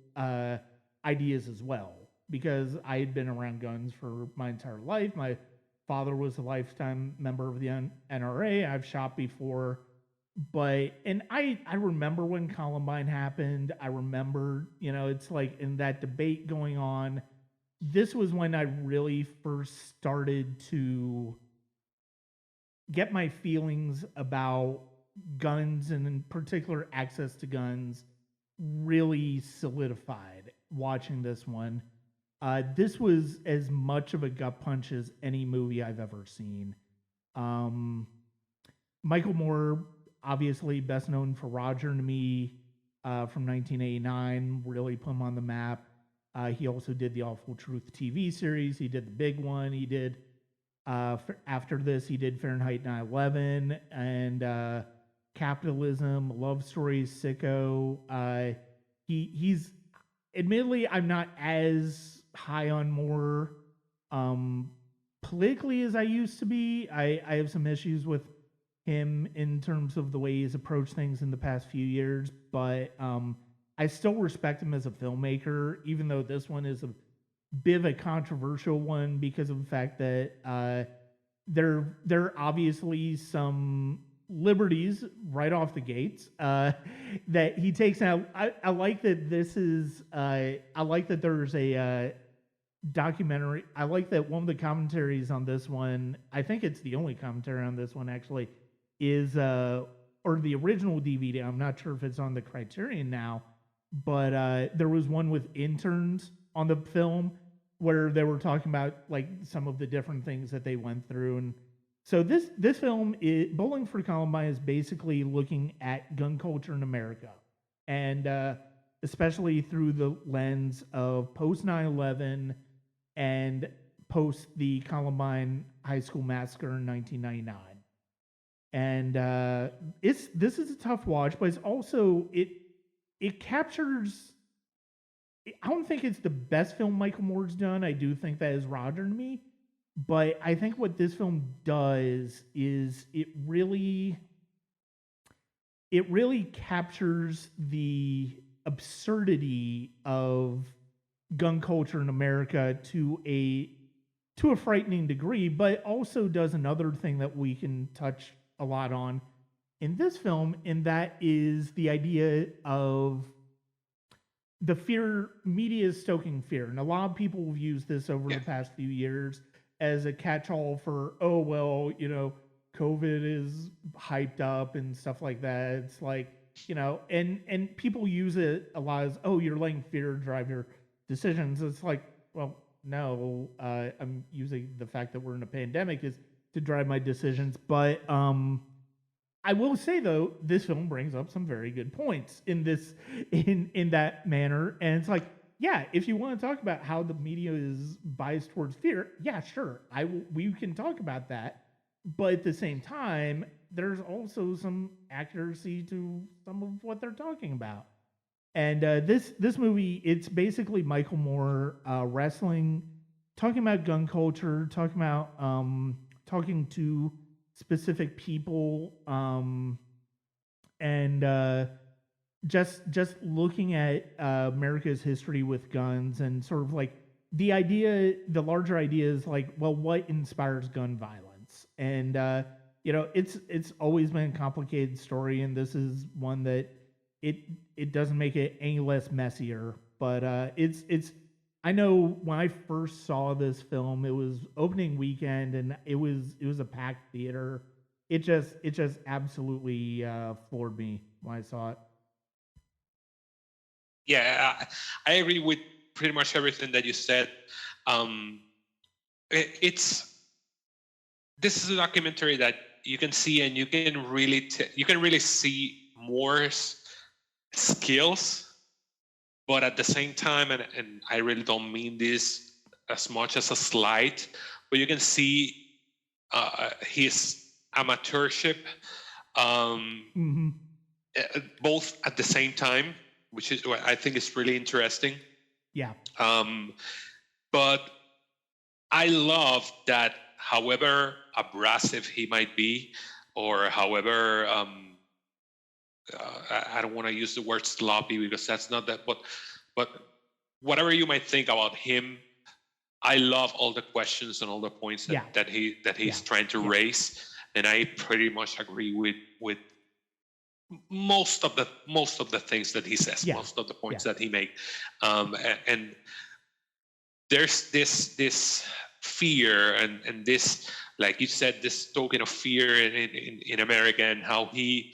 ideas as well. Because I had been around guns for my entire life. My father was a lifetime member of the NRA. I've shot before. And I remember when Columbine happened. I remember, it's like in that debate going on. This was when I really first started to get my feelings about guns, and in particular access to guns, really solidified watching this one. This was as much of a gut punch as any movie I've ever seen. Michael Moore, obviously best known for Roger and Me from 1989, really put him on the map. He also did the Awful Truth TV series. He did the big one. He did, after this, he did Fahrenheit 9/11 and Capitalism, Love Stories, Sicko. He's, admittedly, I'm not as high on Moore politically as I used to be. I have some issues with him in terms of the way he's approached things in the past few years, but I still respect him as a filmmaker, even though this one is a bit of a controversial one because of the fact that there are obviously some liberties right off the gates that he takes out. I like that this is I like that there's a documentary. I like that one of the commentaries on this one, I think it's the only commentary on this one actually, is or the original DVD. I'm not sure if it's on the Criterion now, but there was one with interns on the film where they were talking about like some of the different things that they went through. And so this film is Bowling for Columbine is basically looking at gun culture in America, and especially through the lens of post 9/11 and post the Columbine High School massacre in 1999. And this is a tough watch, but it's also it captures. I don't think it's the best film Michael Moore's done. I do think that is Roger to me, but I think what this film does is it really captures the absurdity of gun culture in America to a frightening degree, but also does another thing that we can touch a lot on in this film, and that is the idea of the fear. Media is stoking fear, and a lot of people have used this over the past few years as a catch-all for, oh well, you know, COVID is hyped up and stuff like that. It's like, you know, and people use it a lot as, oh, you're letting fear drive your decisions. It's like, well, no, I'm using the fact that we're in a pandemic is to drive my decisions. But I will say though, this film brings up some very good points in that manner, and it's like, yeah, if you want to talk about how the media is biased towards fear, yeah, sure, we can talk about that. But at the same time, there's also some accuracy to some of what they're talking about. And this movie, it's basically Michael Moore wrestling, talking about gun culture, talking to specific people, and just looking at America's history with guns, and sort of like the larger idea is like, well, what inspires gun violence? And you know, it's always been a complicated story, and this is one that it doesn't make it any less messier. But it's I know when I first saw this film, it was opening weekend, and it was a packed theater. It just absolutely floored me when I saw it. Yeah, I agree with pretty much everything that you said. It's this is a documentary that you can see, and you can really see Moore's skills, but at the same time, and I really don't mean this as much as a slight, but you can see his amateurship, both at the same time, which is what I think is really interesting. Yeah. But I love that, however abrasive he might be, or however I don't want to use the word sloppy because that's not that, but whatever you might think about him, I love all the questions and all the points that he's trying to raise, and I pretty much agree with most of the things that he says, most of the points that he makes, and there's this fear and this, like you said, this token of fear in America, and how he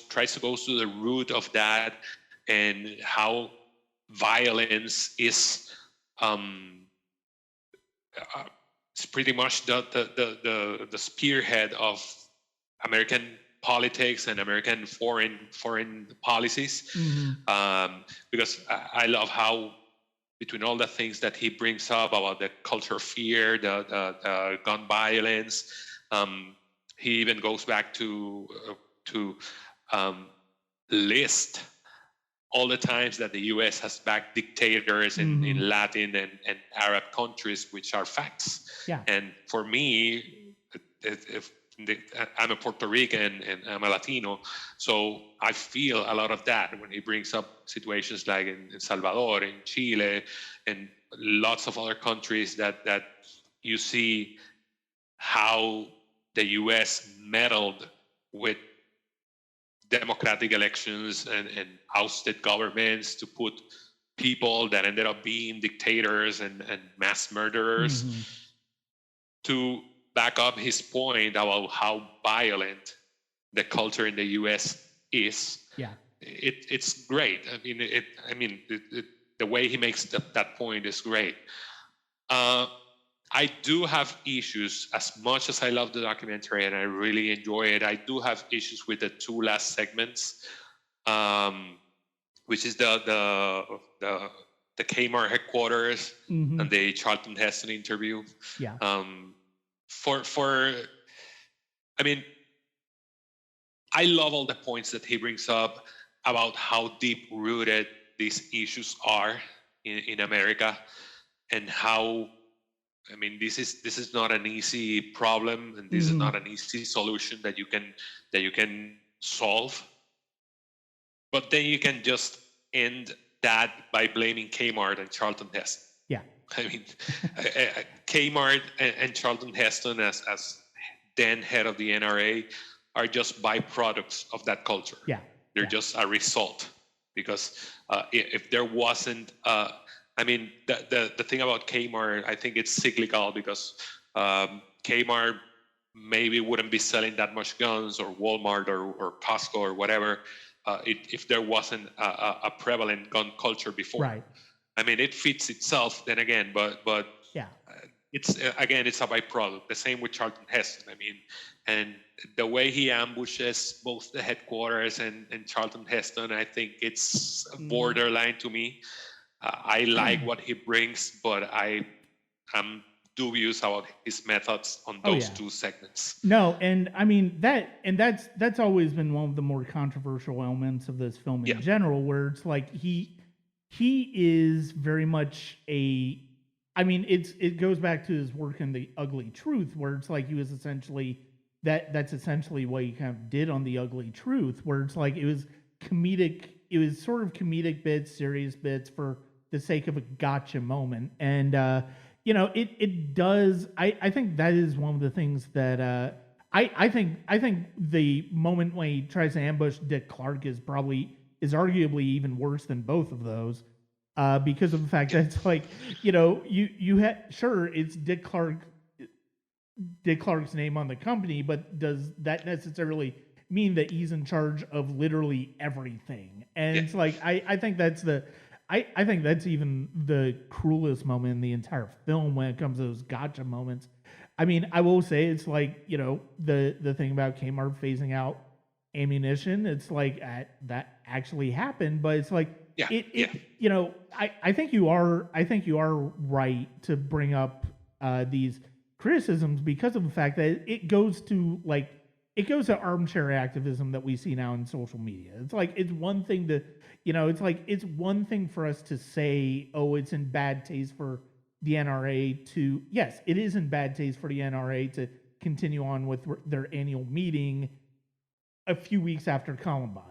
tries to go to the root of that, and how violence is it's pretty much the spearhead of American politics and American foreign policies. Because I love how, between all the things that he brings up about the culture of fear, the gun violence, he even goes back to list all the times that the U.S. has backed dictators in Latin and Arab countries, which are facts. Yeah. And for me, I'm a Puerto Rican and I'm a Latino, so I feel a lot of that when he brings up situations like in Salvador, in Chile, and lots of other countries that you see how the U.S. meddled with democratic elections and ousted governments to put people that ended up being dictators and mass murderers, to back up his point about how violent the culture in the U.S. is. Yeah. It's great. I mean, the way he makes that point is great. I do have issues. As much as I love the documentary and I really enjoy it, I do have issues with the two last segments, which is the Kmart headquarters and the Charlton Heston interview. Yeah. I mean, I love all the points that he brings up about how deep rooted these issues are in America, and how, I mean, this is not an easy problem, and this is not an easy solution that you can solve. But then you can just end that by blaming Kmart and Charlton Heston. Yeah. I mean, Kmart and Charlton Heston as then head of the NRA are just byproducts of that culture. Yeah. They're just a result, because if there wasn't, I mean, the thing about Kmart, I think it's cyclical, because Kmart maybe wouldn't be selling that much guns, or Walmart or Costco or whatever, if there wasn't a prevalent gun culture before. Right. I mean, it fits itself then again, but yeah, it's a byproduct. The same with Charlton Heston. I mean, and the way he ambushes both the headquarters and Charlton Heston, I think it's borderline to me. I like what he brings, but I'm dubious about his methods on those two segments. No, and I mean that's always been one of the more controversial elements of this film in general, where it's like he is very much I mean, it goes back to his work in The Ugly Truth, where it's like he was essentially that's essentially what he kind of did on The Ugly Truth, where it's like it was sort of comedic bits, serious bits for the sake of a gotcha moment. And you know, it does, I think that is one of the things that I think the moment when he tries to ambush Dick Clark is arguably even worse than both of those. Because of the fact that it's like, you know, you had, sure, it's Dick Clark's name on the company, but does that necessarily mean that he's in charge of literally everything? And it's like, I think that's I think that's even the cruelest moment in the entire film when it comes to those gotcha moments. I mean, I will say it's like, you know, the thing about Kmart phasing out ammunition, it's like that actually happened, but it's like, you know, I think you are right to bring up these criticisms because of the fact that it goes to armchair activism that we see now in social media. It's like, it's one thing to, you know, it's like, it's one thing for us to say, oh, it's in bad taste for the NRA to, yes, it is in bad taste for the NRA to continue on with their annual meeting a few weeks after Columbine.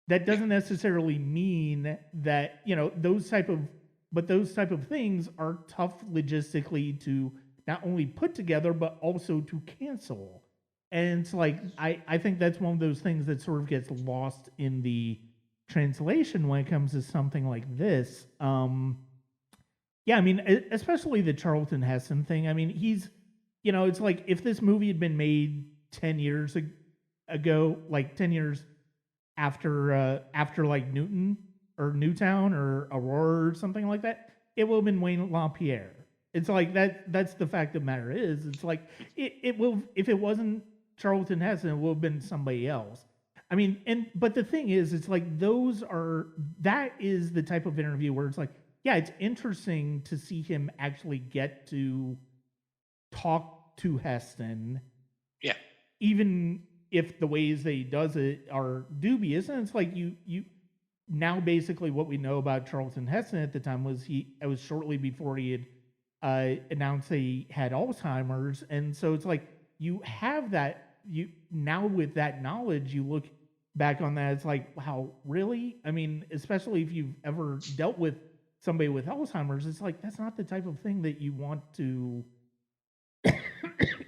That doesn't necessarily mean that, you know, those type of things are tough logistically to not only put together, but also to cancel. And it's like, I think that's one of those things that sort of gets lost in the translation when it comes to something like this. Yeah, I mean, especially the Charlton Heston thing. I mean, he's, you know, it's like if this movie had been made 10 years ago, like 10 years after like Newton or Newtown or Aurora or something like that, it will have been Wayne LaPierre. It's like that's the fact of the matter is, it's like it will, if it wasn't Charlton Heston, it will have been somebody else. I mean, but the thing is, it's like that is the type of interview where it's like, yeah, it's interesting to see him actually get to talk to Heston. Yeah. Even if the ways that he does it are dubious. And it's like you now basically what we know about Charlton Heston at the time was it was shortly before he had announced that he had Alzheimer's. And so it's like you have that, now with that knowledge, you look back on that, it's like, wow, really? I mean, especially if you've ever dealt with somebody with Alzheimer's, it's like, that's not the type of thing that you want to,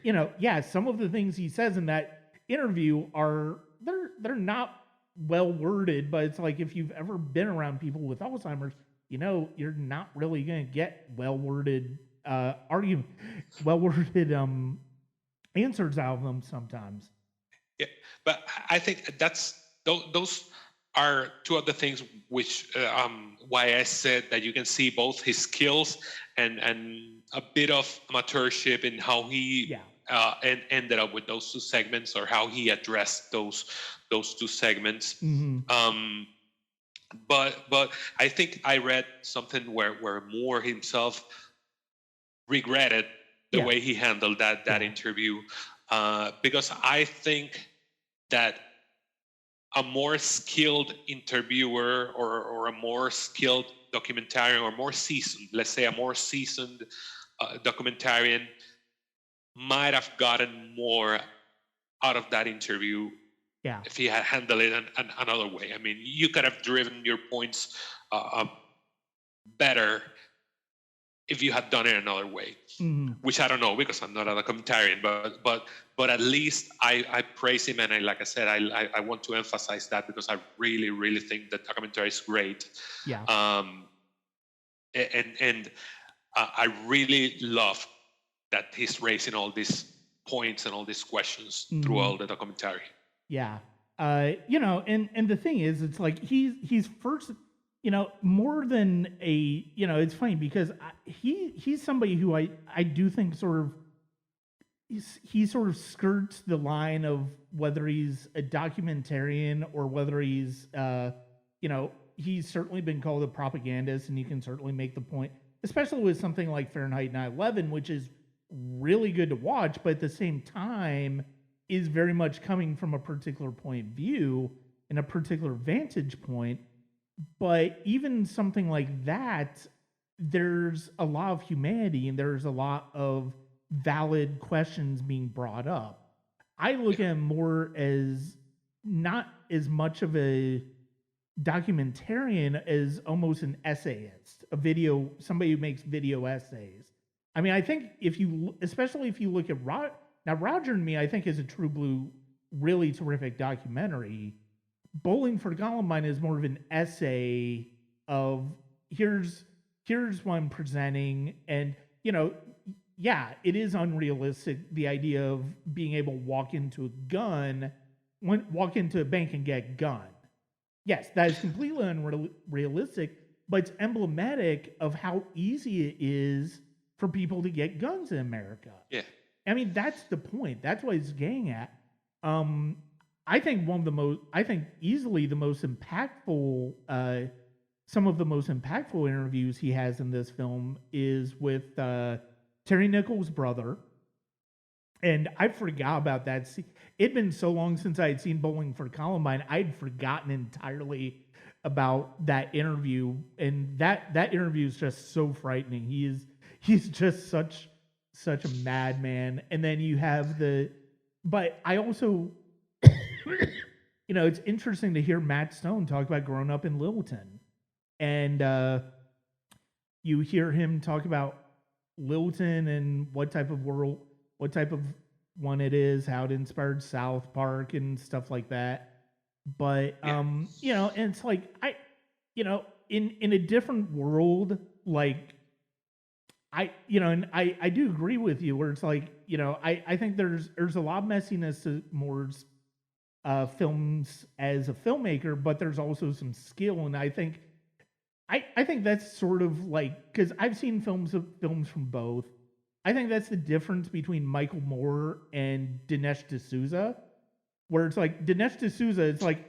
you know, yeah, some of the things he says in that interview they're not well worded, but it's like if you've ever been around people with Alzheimer's, you're not really going to get well-worded argument, well-worded answers out of them sometimes. Yeah, but I think those are two of the things which why I said that you can see both his skills and a bit of amateurship in how he and ended up with those two segments, or how he addressed those two segments. But I think I read something where Moore himself regretted the way he handled that interview, because I think that a more skilled interviewer or a more skilled documentarian, or more seasoned, let's say a more seasoned documentarian, might have gotten more out of that interview if he had handled it another way. I mean, you could have driven your points better if you had done it another way, which I don't know, because I'm not a documentarian, but at least I praise him, and like I said, I want to emphasize that, because I really, really think that documentary is great. Yeah. And I really love that he's raising all these points and all these questions throughout the documentary. Yeah. And the thing is, it's like he's first, more than a, it's funny because he's somebody who I do think sort of, he sort of skirts the line of whether he's a documentarian or whether he's, he's certainly been called a propagandist, and you can certainly make the point, especially with something like Fahrenheit 9/11, which is really good to watch, but at the same time is very much coming from a particular point of view and a particular vantage point. But even something like that, there's a lot of humanity and there's a lot of valid questions being brought up. I look at him more as not as much of a documentarian as almost an essayist, somebody who makes video essays. I mean, I think especially if you look at Roger and Me, I think is a true blue, really terrific documentary. Bowling for Columbine is more of an essay of here's what I'm presenting, and it is unrealistic, the idea of being able to walk into a bank and get a gun. Yes, that is completely unrealistic, but it's emblematic of how easy it is for people to get guns in America. Yeah. I mean, that's the point. That's what he's getting at. I think easily the most impactful, some of the most impactful interviews he has in this film is with Terry Nichols' brother. And I forgot about that. It'd been so long since I had seen Bowling for Columbine, I'd forgotten entirely about that interview. And that interview is just so frightening. He's just such a madman. And then you have but I also, it's interesting to hear Matt Stone talk about growing up in Littleton. And you hear him talk about Littleton and what type of one it is, how it inspired South Park and stuff like that. But, and it's like, in a different world, like, and I do agree with you where it's like, I think there's a lot of messiness to Moore's films as a filmmaker, but there's also some skill. And I think that's sort of like, because I've seen films from both. I think that's the difference between Michael Moore and Dinesh D'Souza, where it's like Dinesh D'Souza, it's like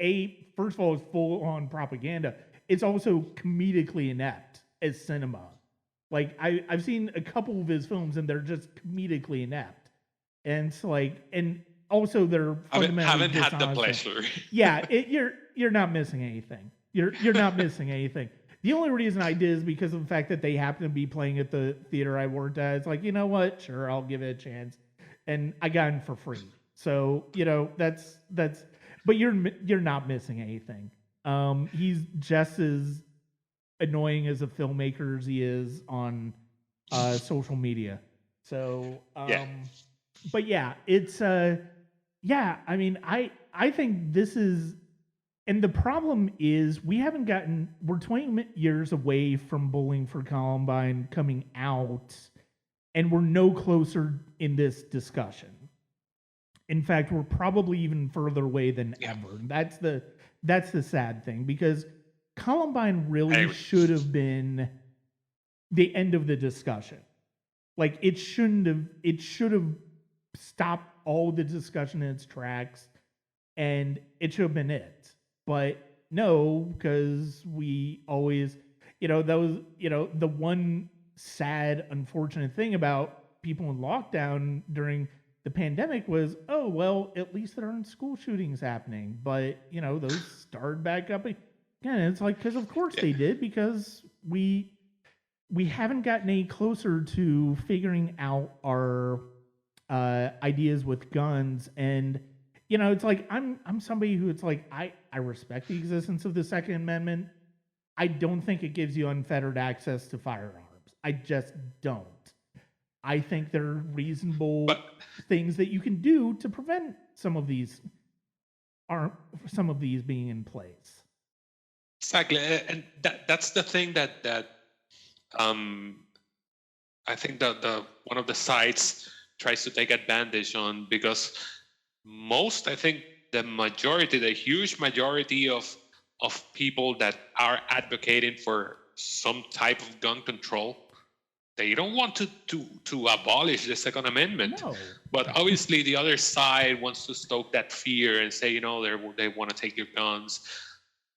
first of all, it's full on propaganda. It's also comedically inept as cinema. Like I've seen a couple of his films and they're just comedically inept. And it's like, and also they're fundamentally haven't had the pleasure. Yeah, you're not missing anything. You're not missing anything. The only reason I did is because of the fact that they happen to be playing at the theater I worked at. It's like, you know what? Sure, I'll give it a chance. And I got in for free. So, that's but you're not missing anything. He's just as annoying as a filmmaker as he is on social media. So, but yeah, it's I mean, I think this is, And the problem is we're 20 years away from Bowling for Columbine coming out, and we're no closer in this discussion. In fact, we're probably even further away than ever. That's the sad thing, because Columbine really should have been the end of the discussion. Like, it should have stopped all the discussion in its tracks, and it should have been it. But no, because we always, the one sad, unfortunate thing about people in lockdown during the pandemic was, oh, well, at least there aren't school shootings happening. But, those started back up again. It's like, because of course they did, because we haven't gotten any closer to figuring out our ideas with guns. And, it's like, I'm somebody who, it's like, I respect the existence of the Second Amendment. I don't think it gives you unfettered access to firearms. I just don't. I think there are reasonable things that you can do to prevent some of these being in place. Exactly, and that's the thing that I think that the one of the sides tries to take advantage on, because I think the huge majority of people that are advocating for some type of gun control, they don't want to abolish the Second Amendment. No. But obviously the other side wants to stoke that fear and say, they want to take your guns.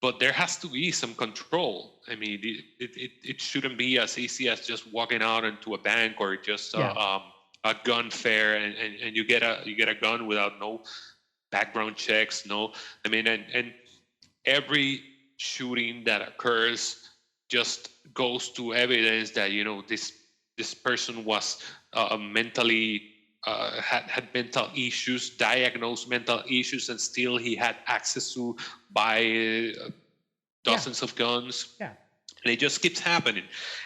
But there has to be some control. I mean, it shouldn't be as easy as just walking out into a bank or just a gun fair and you get a gun without no background checks. And every shooting that occurs just goes to evidence that this person was mentally had mental issues, diagnosed mental issues, and still he had access to buy dozens of guns. Yeah. And it just keeps happening.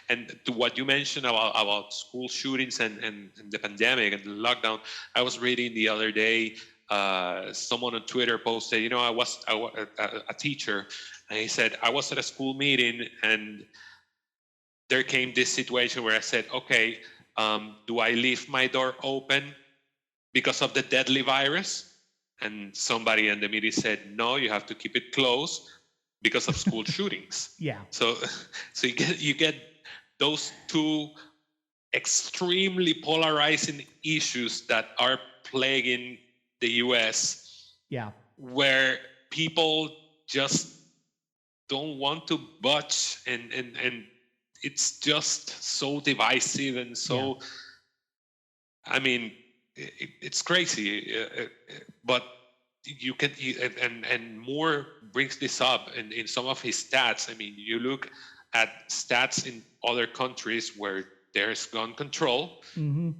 And to what you mentioned about school shootings and the pandemic and the lockdown, I was reading the other day, someone on Twitter posted, I was a teacher, and he said, I was at a school meeting and there came this situation where I said, okay, do I leave my door open because of the deadly virus? And somebody in the meeting said, no, you have to keep it closed because of school shootings. Yeah. So you get those two extremely polarizing issues that are plaguing the U.S. Yeah. Where people just don't want to budge, and it's just so divisive and so. Yeah. I mean, it's crazy, but you can, and Moore brings this up in some of his stats. I mean, you look at stats in other countries where there's gun control, mm-hmm.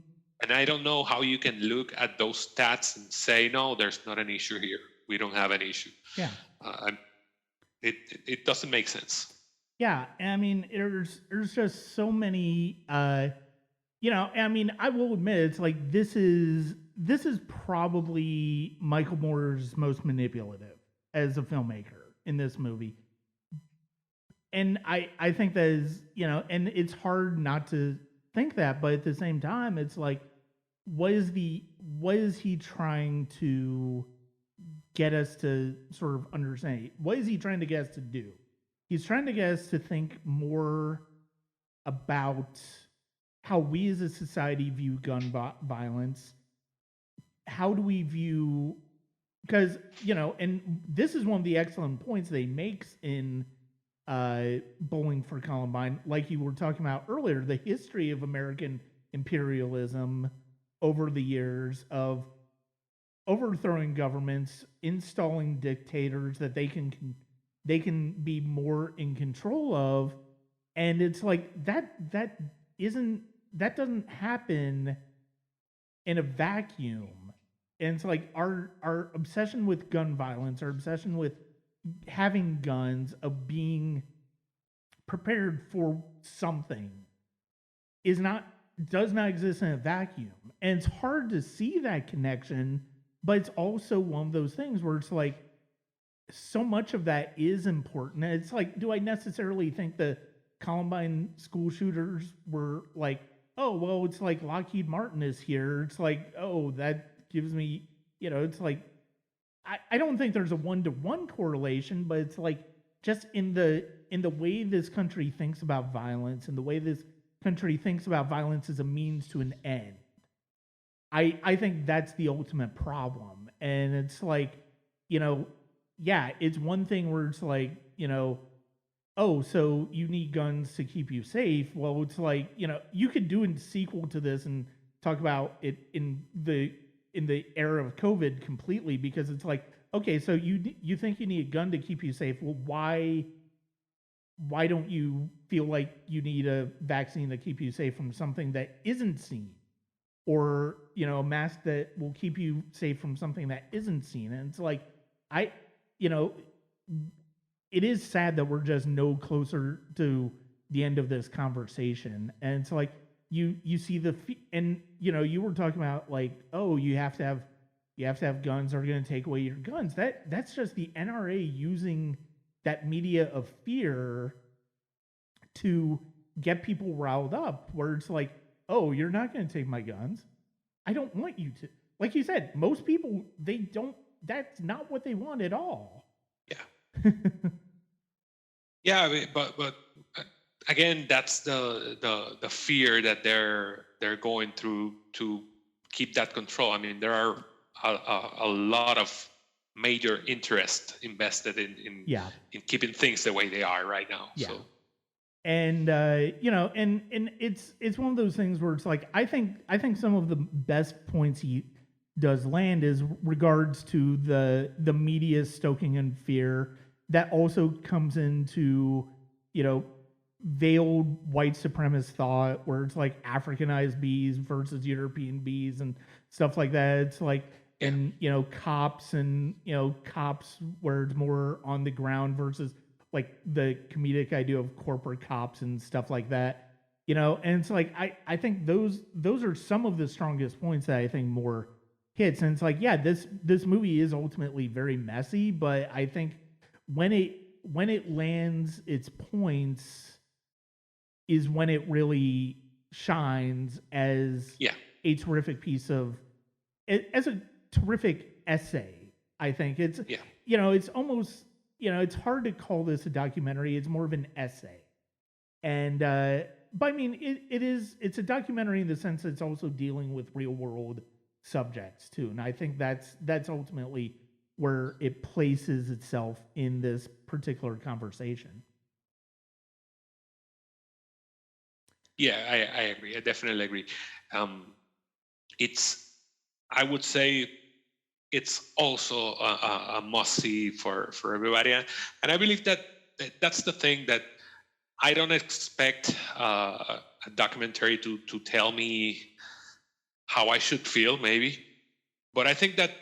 and I don't know how you can look at those stats and say, no, there's not an issue here. We don't have an issue. Yeah. It doesn't make sense. Yeah, I mean, there's just so many. I mean, I will admit, it's like this is probably Michael Moore's most manipulative as a filmmaker in this movie, and I think that is, and it's hard not to think that, but at the same time, it's like, what is he trying to get us to sort of understand? What is he trying to get us to do? He's trying to get us to think more about how we as a society view gun violence. How do we view, because, and this is one of the excellent points that he makes in Bowling for Columbine, like you were talking about earlier, the history of American imperialism over the years of overthrowing governments, installing dictators that they can be more in control of. And it's like that doesn't happen in a vacuum. And it's like our obsession with gun violence, our obsession with having guns, of being prepared for something, does not exist in a vacuum. And it's hard to see that connection, but it's also one of those things where it's like, so much of that is important. And it's like, do I necessarily think the Columbine school shooters were like, oh, well, it's like Lockheed Martin is here. It's like, oh, that gives me, it's like, I don't think there's a 1-to-1 correlation, but it's like just in the way this country thinks about violence and the way this country thinks about violence as a means to an end. I think that's the ultimate problem. And it's like, yeah, it's one thing where it's like, oh, so you need guns to keep you safe. Well, it's like, you could do a sequel to this and talk about it in the era of COVID completely, because it's like, okay, so you think you need a gun to keep you safe. Well, why don't you feel like you need a vaccine to keep you safe from something that isn't seen? Or, a mask that will keep you safe from something that isn't seen. And it's like, you know, it is sad that we're just no closer to the end of this conversation. And it's like, you see and you were talking about like, oh, you have to have guns, or going to take away your guns. That's just the NRA using that media of fear to get people riled up, where it's like, oh, you're not going to take my guns. I don't want you to. Like you said, most people, that's not what they want at all. Yeah. Yeah, I mean, but again, that's the fear that they're going through to keep that control. I mean, there are a lot of major interest invested in keeping things the way they are right now. Yeah. So. And and it's one of those things where it's like, I think some of the best points he does land is regards to the media stoking in fear that also comes into veiled white supremacist thought, where it's like Africanized bees versus European bees and stuff like that. It's like, and cops where it's more on the ground versus like the comedic idea of corporate cops and stuff like that, and it's like, I think those are some of the strongest points that I think more hits. And it's like, yeah, this movie is ultimately very messy, but I think when it lands its points is when it really shines as a terrific piece of, as a terrific essay. I think it's it's almost, it's hard to call this a documentary. It's more of an essay. And but I mean, it's a documentary in the sense that it's also dealing with real world subjects too. And I think that's ultimately where it places itself in this particular conversation. Yeah, I agree. I definitely agree. I would say it's also a must-see for everybody. And I believe that's the thing, that I don't expect a documentary to tell me how I should feel, maybe. But I think that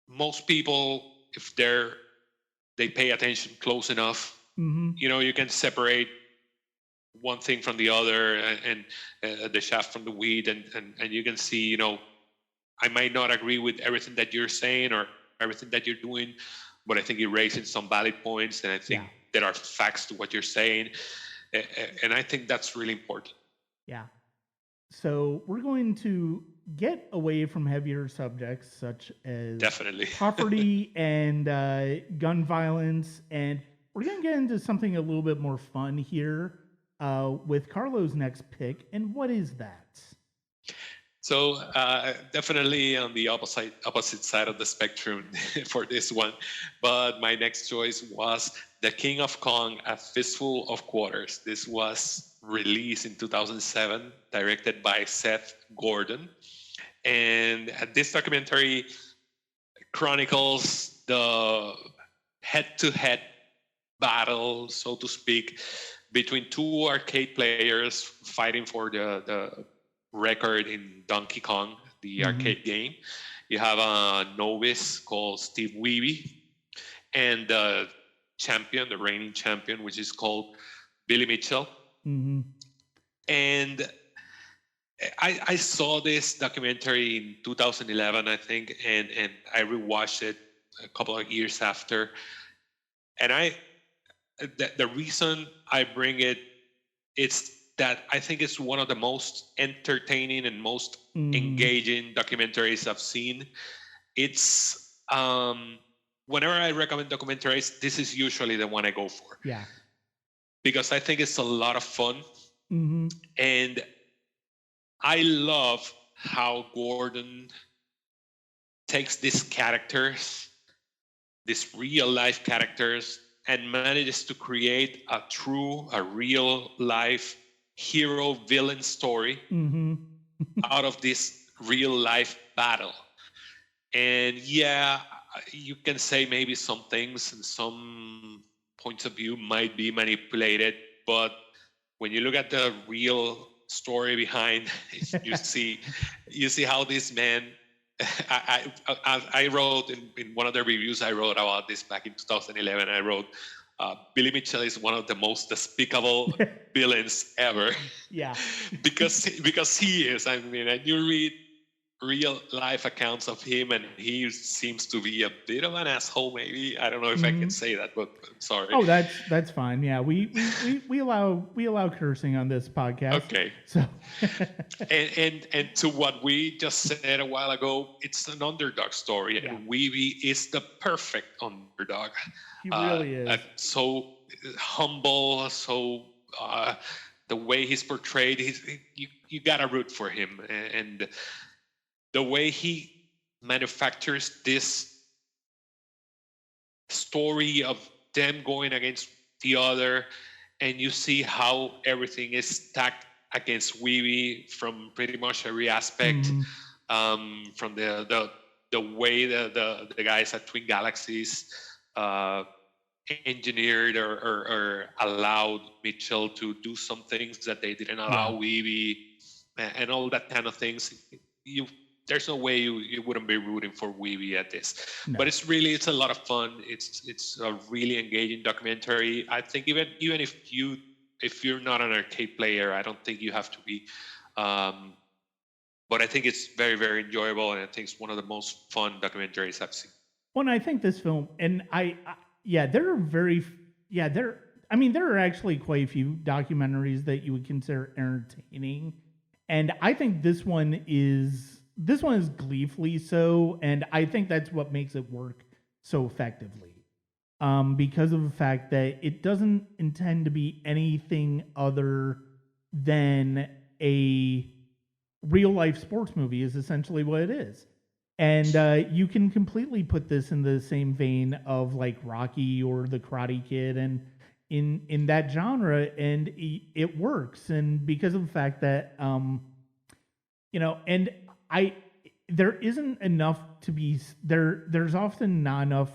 most people, if they pay attention close enough, you can separate one thing from the other, and the chaff from the wheat, and you can see, I might not agree with everything that you're saying or everything that you're doing, but I think you're raising some valid points, and I think there are facts to what you're saying, and I think that's really important. Yeah. So we're going to get away from heavier subjects such as definitely poverty and gun violence, and we're going to get into something a little bit more fun here with Carlo's next pick. And what is that? So definitely on the opposite side of the spectrum for this one. But my next choice was The King of Kong, A Fistful of Quarters. This was released in 2007, directed by Seth Gordon. And this documentary chronicles the head-to-head battle, so to speak, between two arcade players fighting for the record in Donkey Kong, the arcade game. You have a novice called Steve Weeby, and the champion, the reigning champion, which is called Billy Mitchell. And I saw this documentary in 2011, I think, and I rewatched it a couple of years after. And the reason I bring it, it's that I think it's one of the most entertaining and most engaging documentaries I've seen. It's whenever I recommend documentaries, this is usually the one I go for. Yeah. Because I think it's a lot of fun. Mm-hmm. And I love how Gordon takes these characters, these real life characters, and manages to create a real life hero villain story out of this real life battle. And yeah, you can say maybe some things and some points of view might be manipulated, but when you look at the real story behind, you see how this man. I wrote in one of the reviews I wrote about this back in 2011. I wrote, Billy Mitchell is one of the most despicable villains ever. Yeah, because he is. I mean, and you read real life accounts of him, and he seems to be a bit of an asshole. Maybe I don't know if I can say that, but I'm sorry. Oh, that's fine. Yeah, we allow cursing on this podcast. Okay. So, and to what we just said a while ago, it's an underdog story, and Weeby is the perfect underdog. He really is. So humble, so the way he's portrayed, you gotta root for him, and the way he manufactures this story of them going against the other, and you see how everything is stacked against Weeby from pretty much every aspect, from the way the guys at Twin Galaxies engineered or allowed Mitchell to do some things that they didn't allow Weeby, and all that kind of things. There's no way you wouldn't be rooting for Weeby at this. No. But it's a lot of fun. It's a really engaging documentary. I think even if you're not an arcade player, I don't think you have to be. But I think it's very, very enjoyable, and I think it's one of the most fun documentaries I've seen. Well, and I think this film, and there are actually quite a few documentaries that you would consider entertaining, and I think this one is gleefully so, and I think that's what makes it work so effectively, because of the fact that it doesn't intend to be anything other than a real life sports movie is essentially what it is. And you can completely put this in the same vein of like Rocky or The Karate Kid, and in that genre, and it works. And because of the fact that and there isn't enough to be there. There's often not enough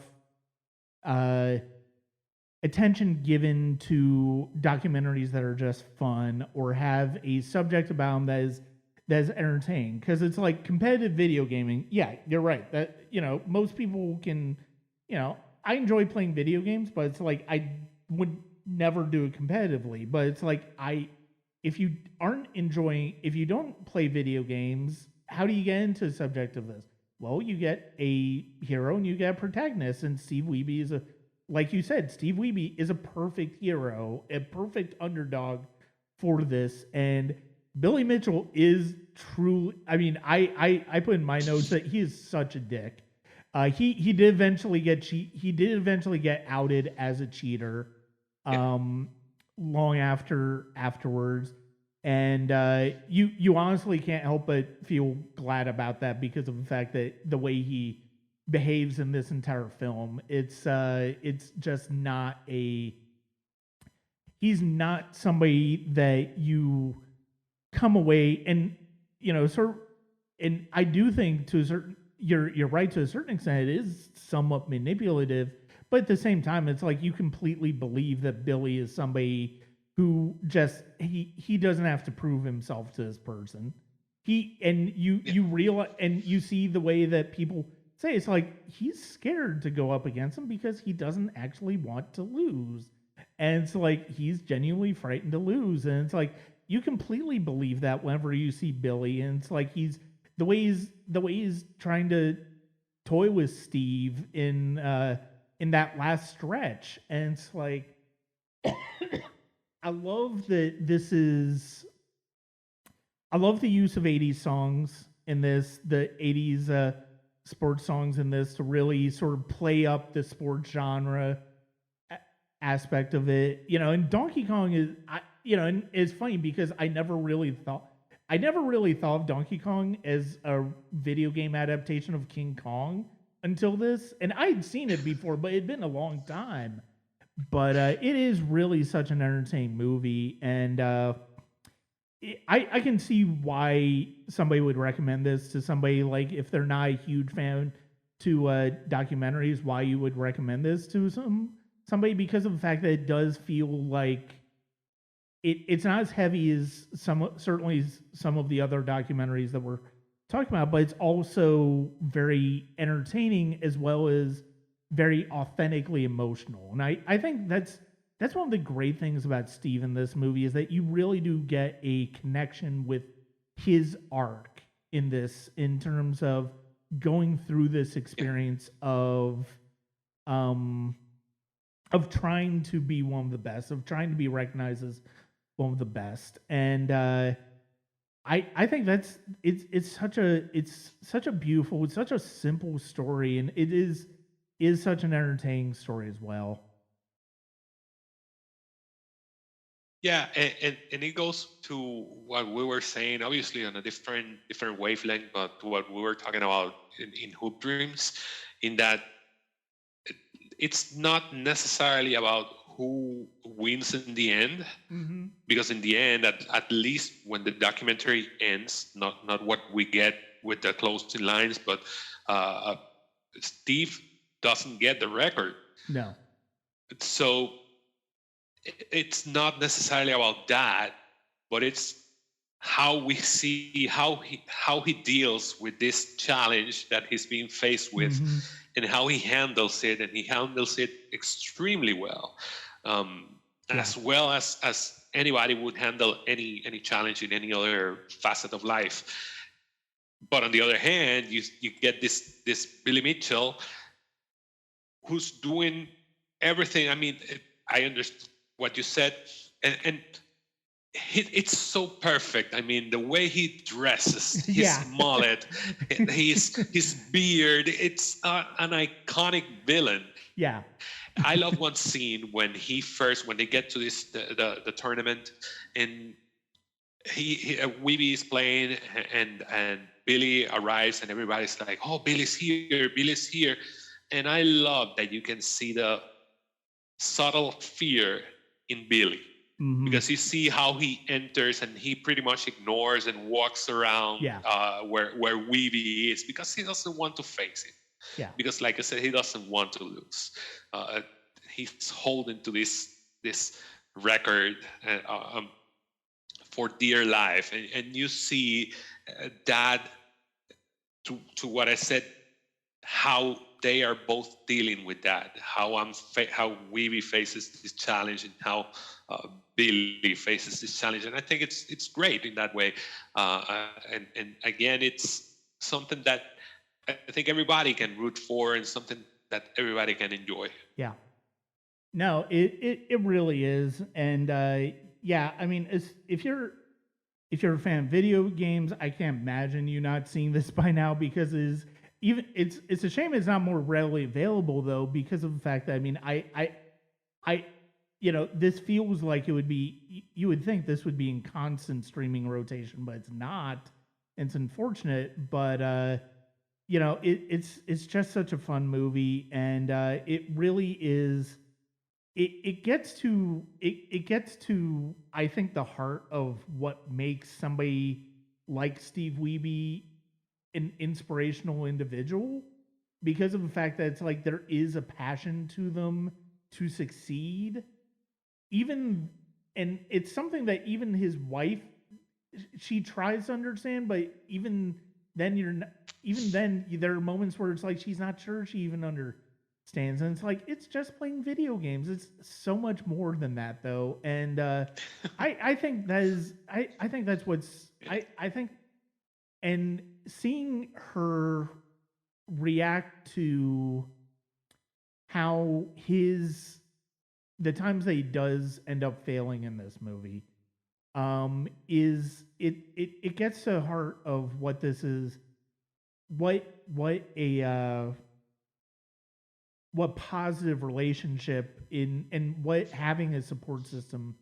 attention given to documentaries that are just fun or have a subject about them that's entertaining. Because it's like competitive video gaming. Yeah, you're right. That most people can. I enjoy playing video games, but it's like I would never do it competitively. But it's like if you don't play video games, how do you get into the subject of this? Well, you get a hero and you get a protagonist, and Steve Weeby is like you said, Steve Weeby is a perfect hero, a perfect underdog for this, and Billy Mitchell is truly, I mean, I put in my notes that he is such a dick. He did eventually get outed as a cheater, long afterwards. And you honestly can't help but feel glad about that because of the fact that the way he behaves in this entire film, it's just not he's not somebody that you come away and and I do think to a certain you're right to a certain extent, it is somewhat manipulative, but at the same time it's like you completely believe that Billy is somebody who just he doesn't have to prove himself to this person. You realize, and you see the way that people say it's like he's scared to go up against him because he doesn't actually want to lose. And it's like he's genuinely frightened to lose. And it's like you completely believe that whenever you see Billy, and it's like the way he's trying to toy with Steve in in that last stretch, and it's like I love that this is. I love the use of 80s songs in this, the 80s sports songs in this to really sort of play up the sports genre aspect of it. You know, and Donkey Kong is, and it's funny because I never really thought of Donkey Kong as a video game adaptation of King Kong until this. And I had seen it before, but it had been a long time. But it is really such an entertaining movie. And I can see why somebody would recommend this to somebody, like if they're not a huge fan to documentaries, why you would recommend this to somebody, because of the fact that it does feel like it's not as heavy as some of the other documentaries that we're talking about, but it's also very entertaining as well as very authentically emotional. And I think that's one of the great things about Steve in this movie, is that you really do get a connection with his arc in this, in terms of going through this experience of trying to be one of the best, of trying to be recognized as one of the best. And I think it's such a beautiful, it's such a simple story, and it is such an entertaining story as well. Yeah, and it goes to what we were saying, obviously on a different wavelength, but what we were talking about in Hoop Dreams, in that it's not necessarily about who wins in the end, because in the end, at least when the documentary ends, not what we get with the closing lines, but Steve doesn't get the record. No. So it's not necessarily about that, but it's how we see how he deals with this challenge that he's being faced with, and how he handles it, and he handles it extremely well, as well as anybody would handle any challenge in any other facet of life. But on the other hand, you get this Billy Mitchell, who's doing everything. I mean, I understand what you said, and it's so perfect. I mean, the way he dresses, his mullet, his beard, it's an iconic villain. Yeah. I love one scene when they get to the tournament, and Weeby is playing, and Billy arrives, and everybody's like, "Oh, Billy's here," and I love that you can see the subtle fear in Billy, because you see how he enters and he pretty much ignores and walks around where Weeby is, because he doesn't want to face it. Yeah. Because, like I said, he doesn't want to lose. He's holding to this record for dear life, and you see that to what I said, how they are both dealing with that, how Weeby faces this challenge, and how Billy faces this challenge, and I think it's great in that way. And again, it's something that I think everybody can root for, and something that everybody can enjoy. Yeah. No, it really is, and I mean, if you're a fan of video games, I can't imagine you not seeing this by now, because it's a shame it's not more readily available, though, because of the fact that, I mean, I this feels like it would be, you would think this would be in constant streaming rotation, but it's not. It's unfortunate, but it's just such a fun movie, and it really is. It gets to I think the heart of what makes somebody like Steve Wiebe an inspirational individual, because of the fact that it's like there is a passion to them to succeed, and it's something that even his wife, she tries to understand, but even then there are moments where it's like she's not sure she even understands, and it's like, it's just playing video games. It's so much more than that, though, and I think that's what's I think, and seeing her react to how the times that he does end up failing in this movie, is it gets to the heart of what this is, what a what positive relationship in and what having a support system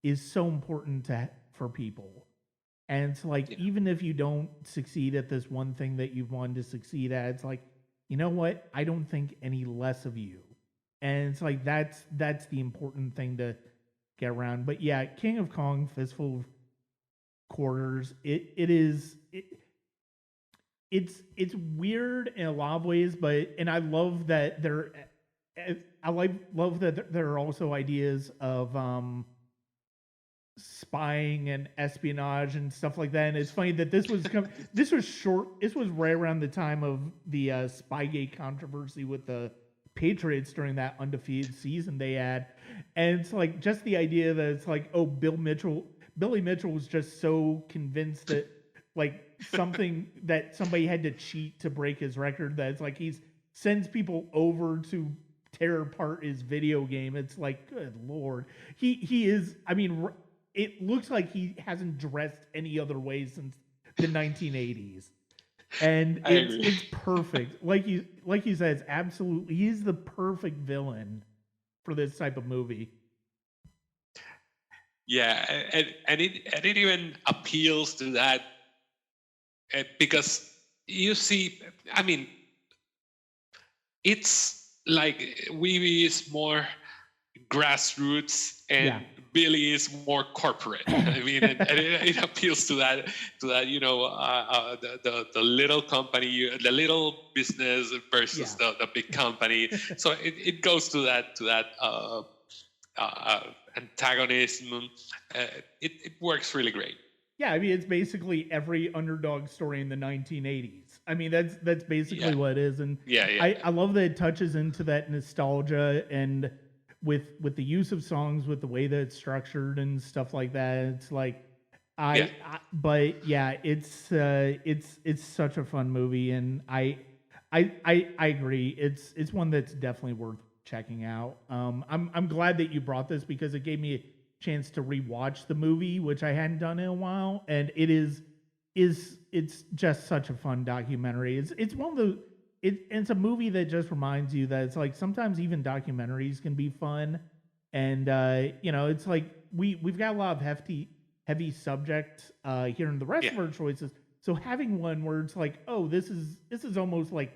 is so important for people. And it's like, Yeah. even if you don't succeed at this one thing that you've wanted to succeed at, it's like, you know what? I don't think any less of you. And it's like that's the important thing to get around. But yeah, King of Kong, Fistful of Quarters, it's weird in a lot of ways, but and I love that love that there are also ideas of spying and espionage and stuff like that. And it's funny that this was right around the time of the Spygate controversy with the Patriots during that undefeated season they had. And it's like just the idea that it's like, oh, Billy Mitchell was just so convinced that like somebody had to cheat to break his record, that it's like sends people over to tear apart his video game. It's like, good lord, he is. I mean, it looks like he hasn't dressed any other way since the 1980s, and it's perfect. Like you said, it's absolutely, he's the perfect villain for this type of movie. Yeah, and it even appeals to that because you see, I mean, it's like Weeby is more grassroots and Billy is more corporate. I mean, and it appeals to that the little company, the little business versus the big company. So it goes to that antagonism. It works really great. Yeah, I mean, it's basically every underdog story in the 1980s. I mean, that's basically what it is. And I love that it touches into that nostalgia, and with the use of songs, with the way that it's structured and stuff like that. It's like but yeah, it's such a fun movie, and I agree. It's one that's definitely worth checking out. I'm glad that you brought this because it gave me a chance to rewatch the movie, which I hadn't done in a while, and it's just such a fun documentary. It's one of the it's a movie that just reminds you that it's like sometimes even documentaries can be fun, and it's like we've got a lot of heavy subject here in the rest of our choices. So having one where it's like, oh, this is almost like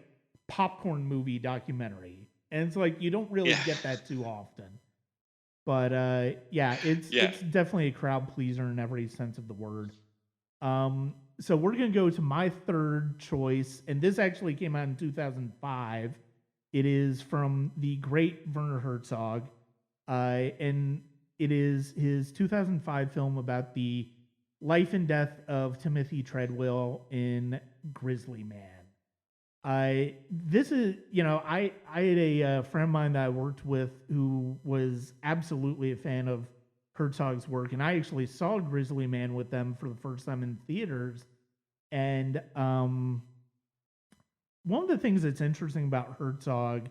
popcorn movie documentary, and it's like you don't really get that too often. But it's definitely a crowd pleaser in every sense of the word. So we're gonna go to my third choice, and this actually came out in 2005. It is from the great Werner Herzog, and it is his 2005 film about the life and death of Timothy Treadwell in Grizzly Man. I had a friend of mine that I worked with who was absolutely a fan of Herzog's work, and I actually saw Grizzly Man with them for the first time in theaters. And one of the things that's interesting about Herzog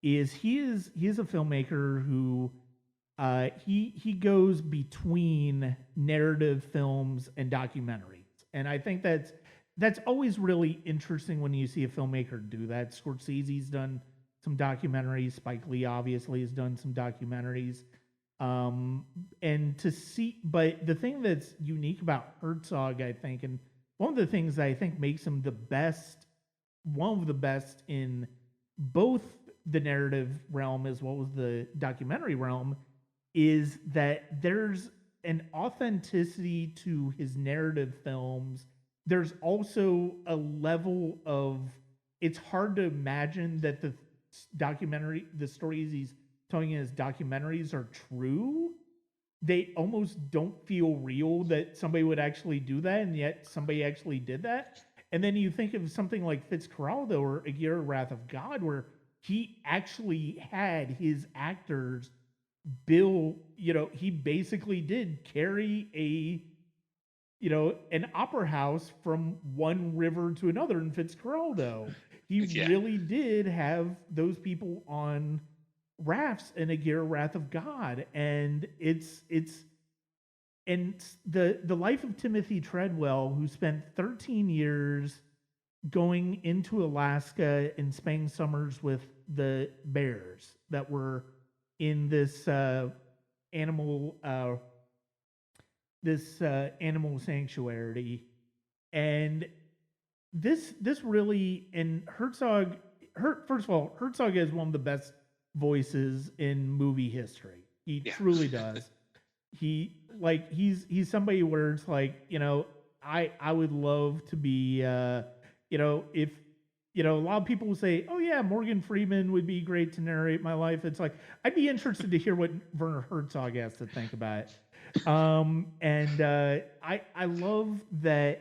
is he is a filmmaker who he goes between narrative films and documentaries, and I think that's always really interesting when you see a filmmaker do that. Scorsese's done some documentaries. Spike Lee obviously has done some documentaries. And to see, but the thing that's unique about Herzog, I think, and one of the things that I think makes him one of the best in both the narrative realm as well as the documentary realm, is that there's an authenticity to his narrative films. There's also a level of, it's hard to imagine that the stories he's telling in his documentaries are true. They almost don't feel real that somebody would actually do that, and yet somebody actually did that. And then you think of something like Fitzcarraldo or Aguirre Wrath of God, where he actually had his actors he basically did carry an opera house from one river to another in Fitzcarraldo. He really did have those people on Rafts in Aguirre Wrath of God, and it's and the life of Timothy Treadwell, who spent 13 years going into Alaska and spending summers with the bears that were in this animal animal sanctuary. And this really, and Herzog, first of all, Herzog is one of the best voices in movie history. He truly does. He's somebody where it's like, I would love to be if a lot of people will say, oh yeah, Morgan Freeman would be great to narrate my life. It's like, I'd be interested to hear what Werner Herzog has to think about it. I love that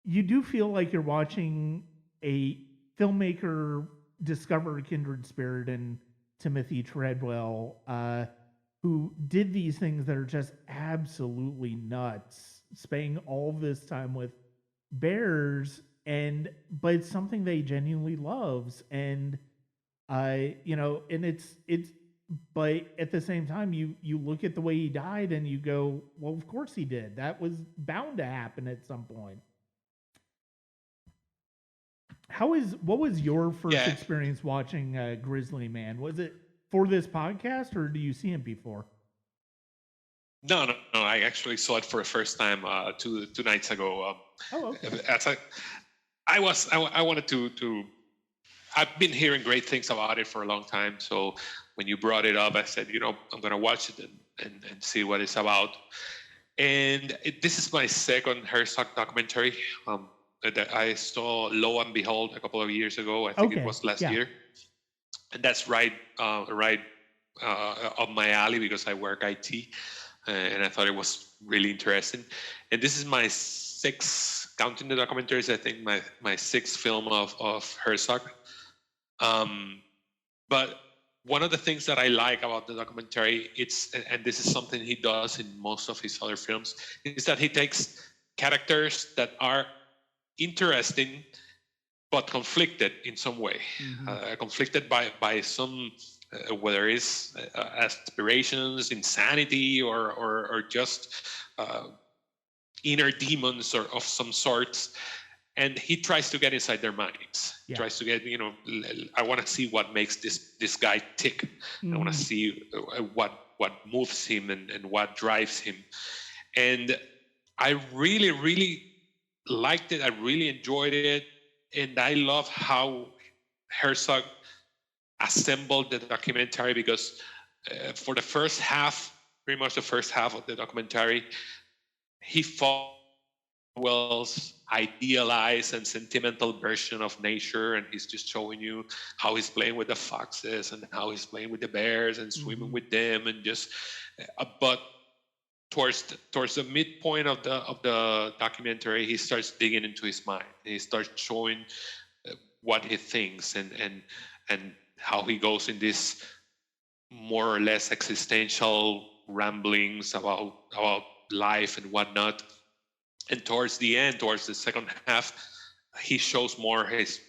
you do feel like you're watching a filmmaker discover a kindred spirit in Timothy Treadwell, who did these things that are just absolutely nuts, spending all this time with bears, but it's something that he genuinely loves, and but at the same time, you look at the way he died and you go, well, of course he did. That was bound to happen at some point. What was your first experience watching Grizzly Man? Was it for this podcast, or do you see him before? No. I actually saw it for the first time two nights ago. Okay. I wanted to. I've been hearing great things about it for a long time. So when you brought it up, I said, I'm going to watch it and see what it's about. And this is my second Herzog documentary. That I saw Lo and Behold a couple of years ago. I think it was last year. And that's right up my alley because I work IT. And I thought it was really interesting. And this is my sixth, counting the documentaries, I think my sixth film of Herzog. But one of the things that I like about the documentary, and this is something he does in most of his other films, is that he takes characters that are interesting but conflicted in some way. Conflicted by some whether it's aspirations, insanity, or just inner demons or of some sorts, and he tries to get inside their minds. Tries to get, I want to see what makes this guy tick. I want to see what moves him and what drives him. And I really, really liked it. I really enjoyed it. And I love how Herzog assembled the documentary, because for the first half, pretty much the first half of the documentary, he Well's idealized and sentimental version of nature, and he's just showing you how he's playing with the foxes and how he's playing with the bears and swimming with them, and just but towards the midpoint of the documentary, he starts digging into his mind. He starts showing what he thinks and how he goes in this more or less existential ramblings about life and whatnot. And towards the end, towards the second half, he shows more his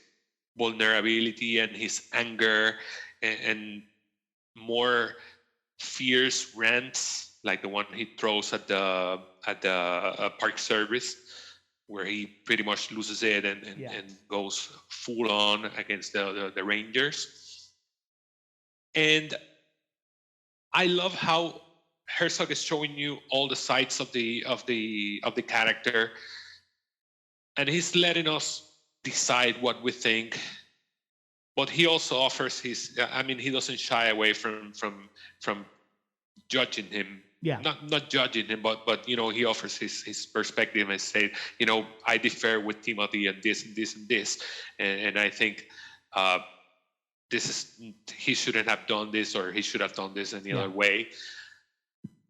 vulnerability and his anger and more fierce rants, like the one he throws at the park service, where he pretty much loses it and goes full on against the rangers. And I love how Herzog is showing you all the sides of the character, and he's letting us decide what we think. But he also offers his. I mean, he doesn't shy away from judging him. Yeah. Not judging him, but he offers his perspective and say, I differ with Timothy and this and this and this, and I think he shouldn't have done this, or he should have done this any other way.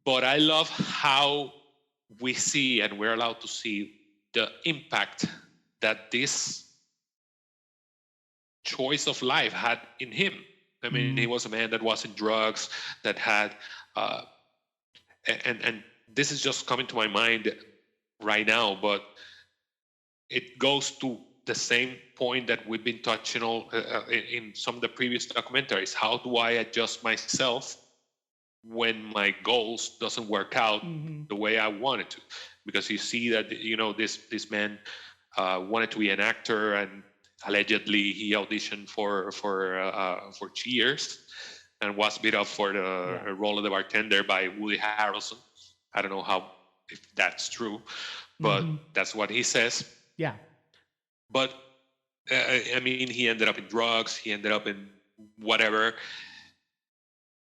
But I love how we see, and we're allowed to see, the impact that this choice of life had in him. I mean, he was a man that was in drugs, that had, and this is just coming to my mind right now, but it goes to the same point that we've been touching in some of the previous documentaries. How do I adjust myself when my goals doesn't work out the way I wanted to? Because you see that, this man wanted to be an actor, and allegedly he auditioned for Cheers and was beat up for the role of the bartender by Woody Harrelson. I don't know if that's true, but that's what he says. Yeah. But he ended up in drugs. He ended up in whatever.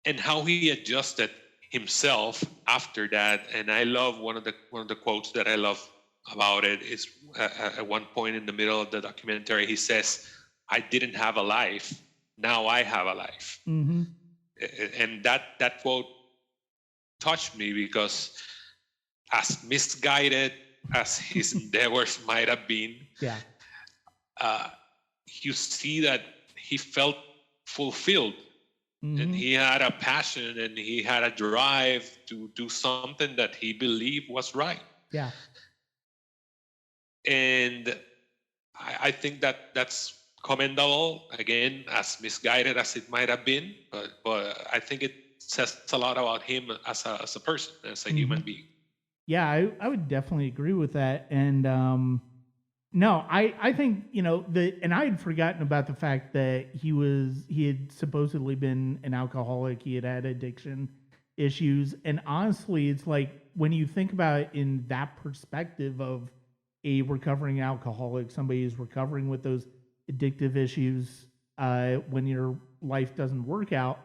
And how he adjusted himself after that. And I love one of the quotes that I love about it is at one point in the middle of the documentary, he says, "I didn't have a life. Now I have a life." And that quote touched me, because as misguided as his endeavors might have been, you see that he felt fulfilled. And he had a passion, and he had a drive to do something that he believed was right. Yeah. And I think that's commendable, again, as misguided as it might have been. But I think it says a lot about him as a person, as a human being. Yeah, I would definitely agree with that. And no, I think, and I had forgotten about the fact that he had supposedly been an alcoholic. He had addiction issues. And honestly, it's like, when you think about it in that perspective of a recovering alcoholic, somebody who's recovering with those addictive issues, when your life doesn't work out,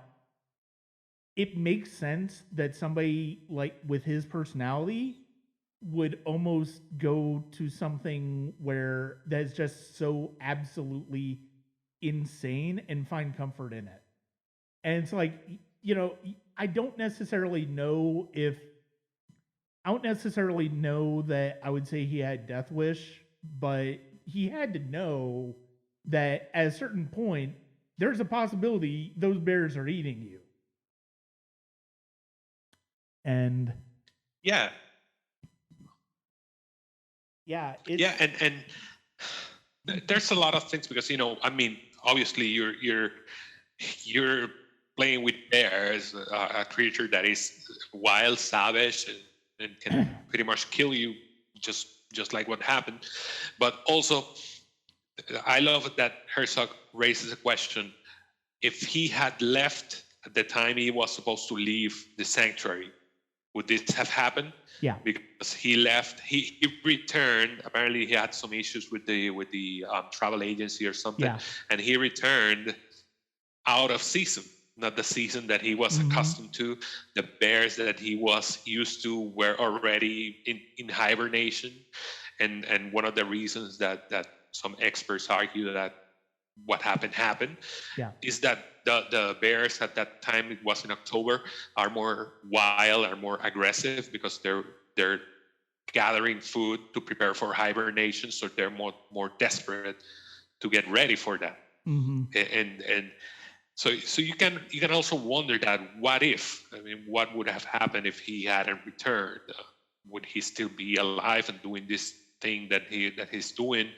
it makes sense that somebody like with his personality would almost go to something where that's just so absolutely insane and find comfort in it. And it's like, I don't necessarily know that I would say he had death wish, but he had to know that at a certain point, there's a possibility those bears are eating you. And yeah, and there's a lot of things, because obviously you're playing with bears, a creature that is wild, savage, and can pretty much kill you, just like what happened. But also, I love that Herzog raises a question: if he had left at the time he was supposed to leave the sanctuary, would this have happened? Yeah. Because he left, he returned. Apparently, he had some issues with the travel agency or something, and he returned out of season, not the season that he was accustomed to. The bears that he was used to were already in hibernation, and one of the reasons that some experts argue that what happened is that the bears at that time, it was in October, are more wild, are more aggressive, because they're gathering food to prepare for hibernation, so they're more desperate to get ready for that. And so you can also wonder that, what if? What would have happened if he hadn't returned? Would he still be alive and doing this thing that he's doing?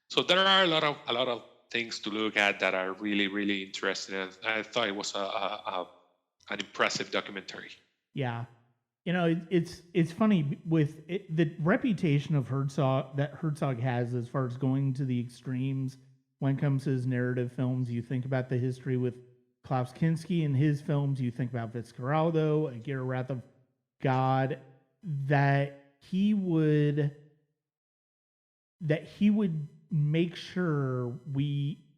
So there are a lot of things to look at that are really, really interesting. And I thought it was an impressive documentary. Yeah. It's funny with the reputation of Herzog has, as far as going to the extremes when it comes to his narrative films. You think about the history with Klaus Kinski and his films. You think about Fitzcarraldo, Aguirre, Wrath of God, that he would make sure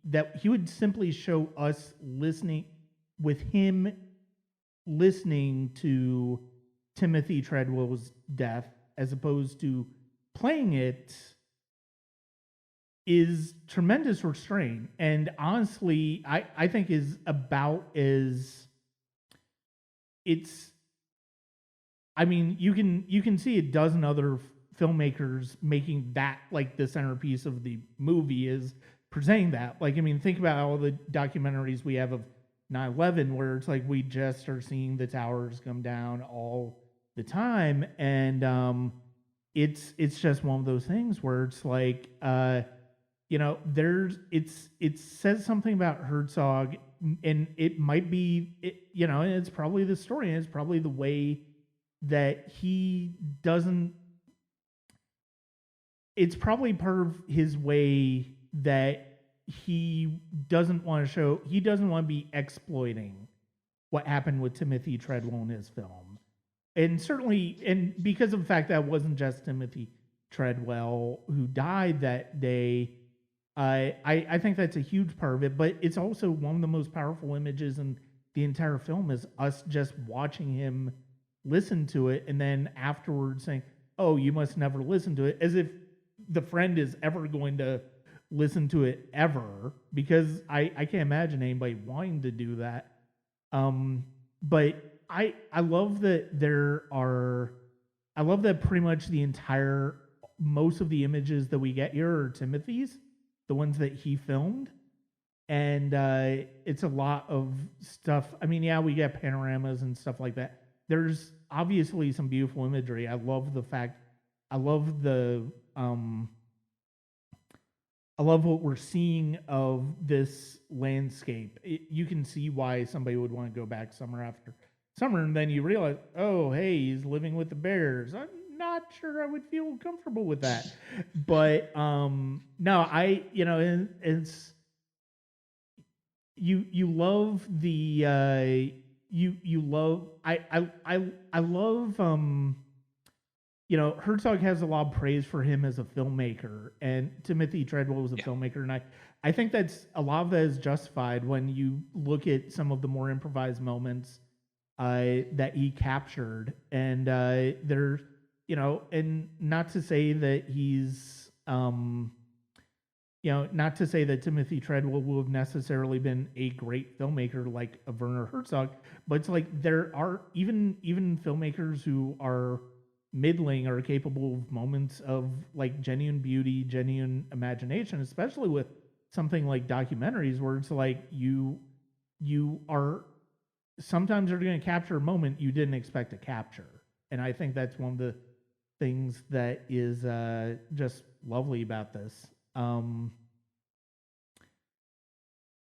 that he would simply show us listening to Timothy Treadwell's death, as opposed to playing it, is tremendous restraint. And honestly, I think is about as it's. You can see a dozen other filmmakers making that like the centerpiece of the movie, is presenting that. Think about all the documentaries we have of 9/11, where it's like we just are seeing the towers come down all the time, and it's just one of those things where it's like it says something about Herzog, and it might be, and it's probably the story, and it's probably the way that he doesn't. It's probably part of his way that he doesn't want to show. He doesn't want to be exploiting what happened with Timothy Treadwell in his film, and certainly, and because of the fact that it wasn't just Timothy Treadwell who died that day. I think that's a huge part of it, but it's also one of the most powerful images in the entire film is us just watching him listen to it and then afterwards saying, "Oh, you must never listen to it," as if the friend is ever going to listen to it ever, because I can't imagine anybody wanting to do that. But I love that I love that pretty much most of the images that we get here are Timothy's, the ones that he filmed. And it's a lot of stuff. I mean, yeah, we get panoramas and stuff like that. There's obviously some beautiful imagery. I love the fact, I love the, I love what we're seeing of this landscape. You can see why somebody would want to go back summer after summer, and then you realize, oh, hey, he's living with the bears. I'm not sure I would feel comfortable with that. But no, it's you love the you love I love Herzog has a lot of praise for him as a filmmaker, and Timothy Treadwell was a filmmaker, and I think that's a lot of that is justified when you look at some of the more improvised moments that he captured, and there's and not to say that he's not to say that Timothy Treadwell would have necessarily been a great filmmaker like a Werner Herzog, but it's like there are even filmmakers who are middling are capable of moments of like genuine beauty, genuine imagination, especially with something like documentaries where it's like you are sometimes you're going to capture a moment you didn't expect to capture. And I think that's one of the things that is just lovely about this.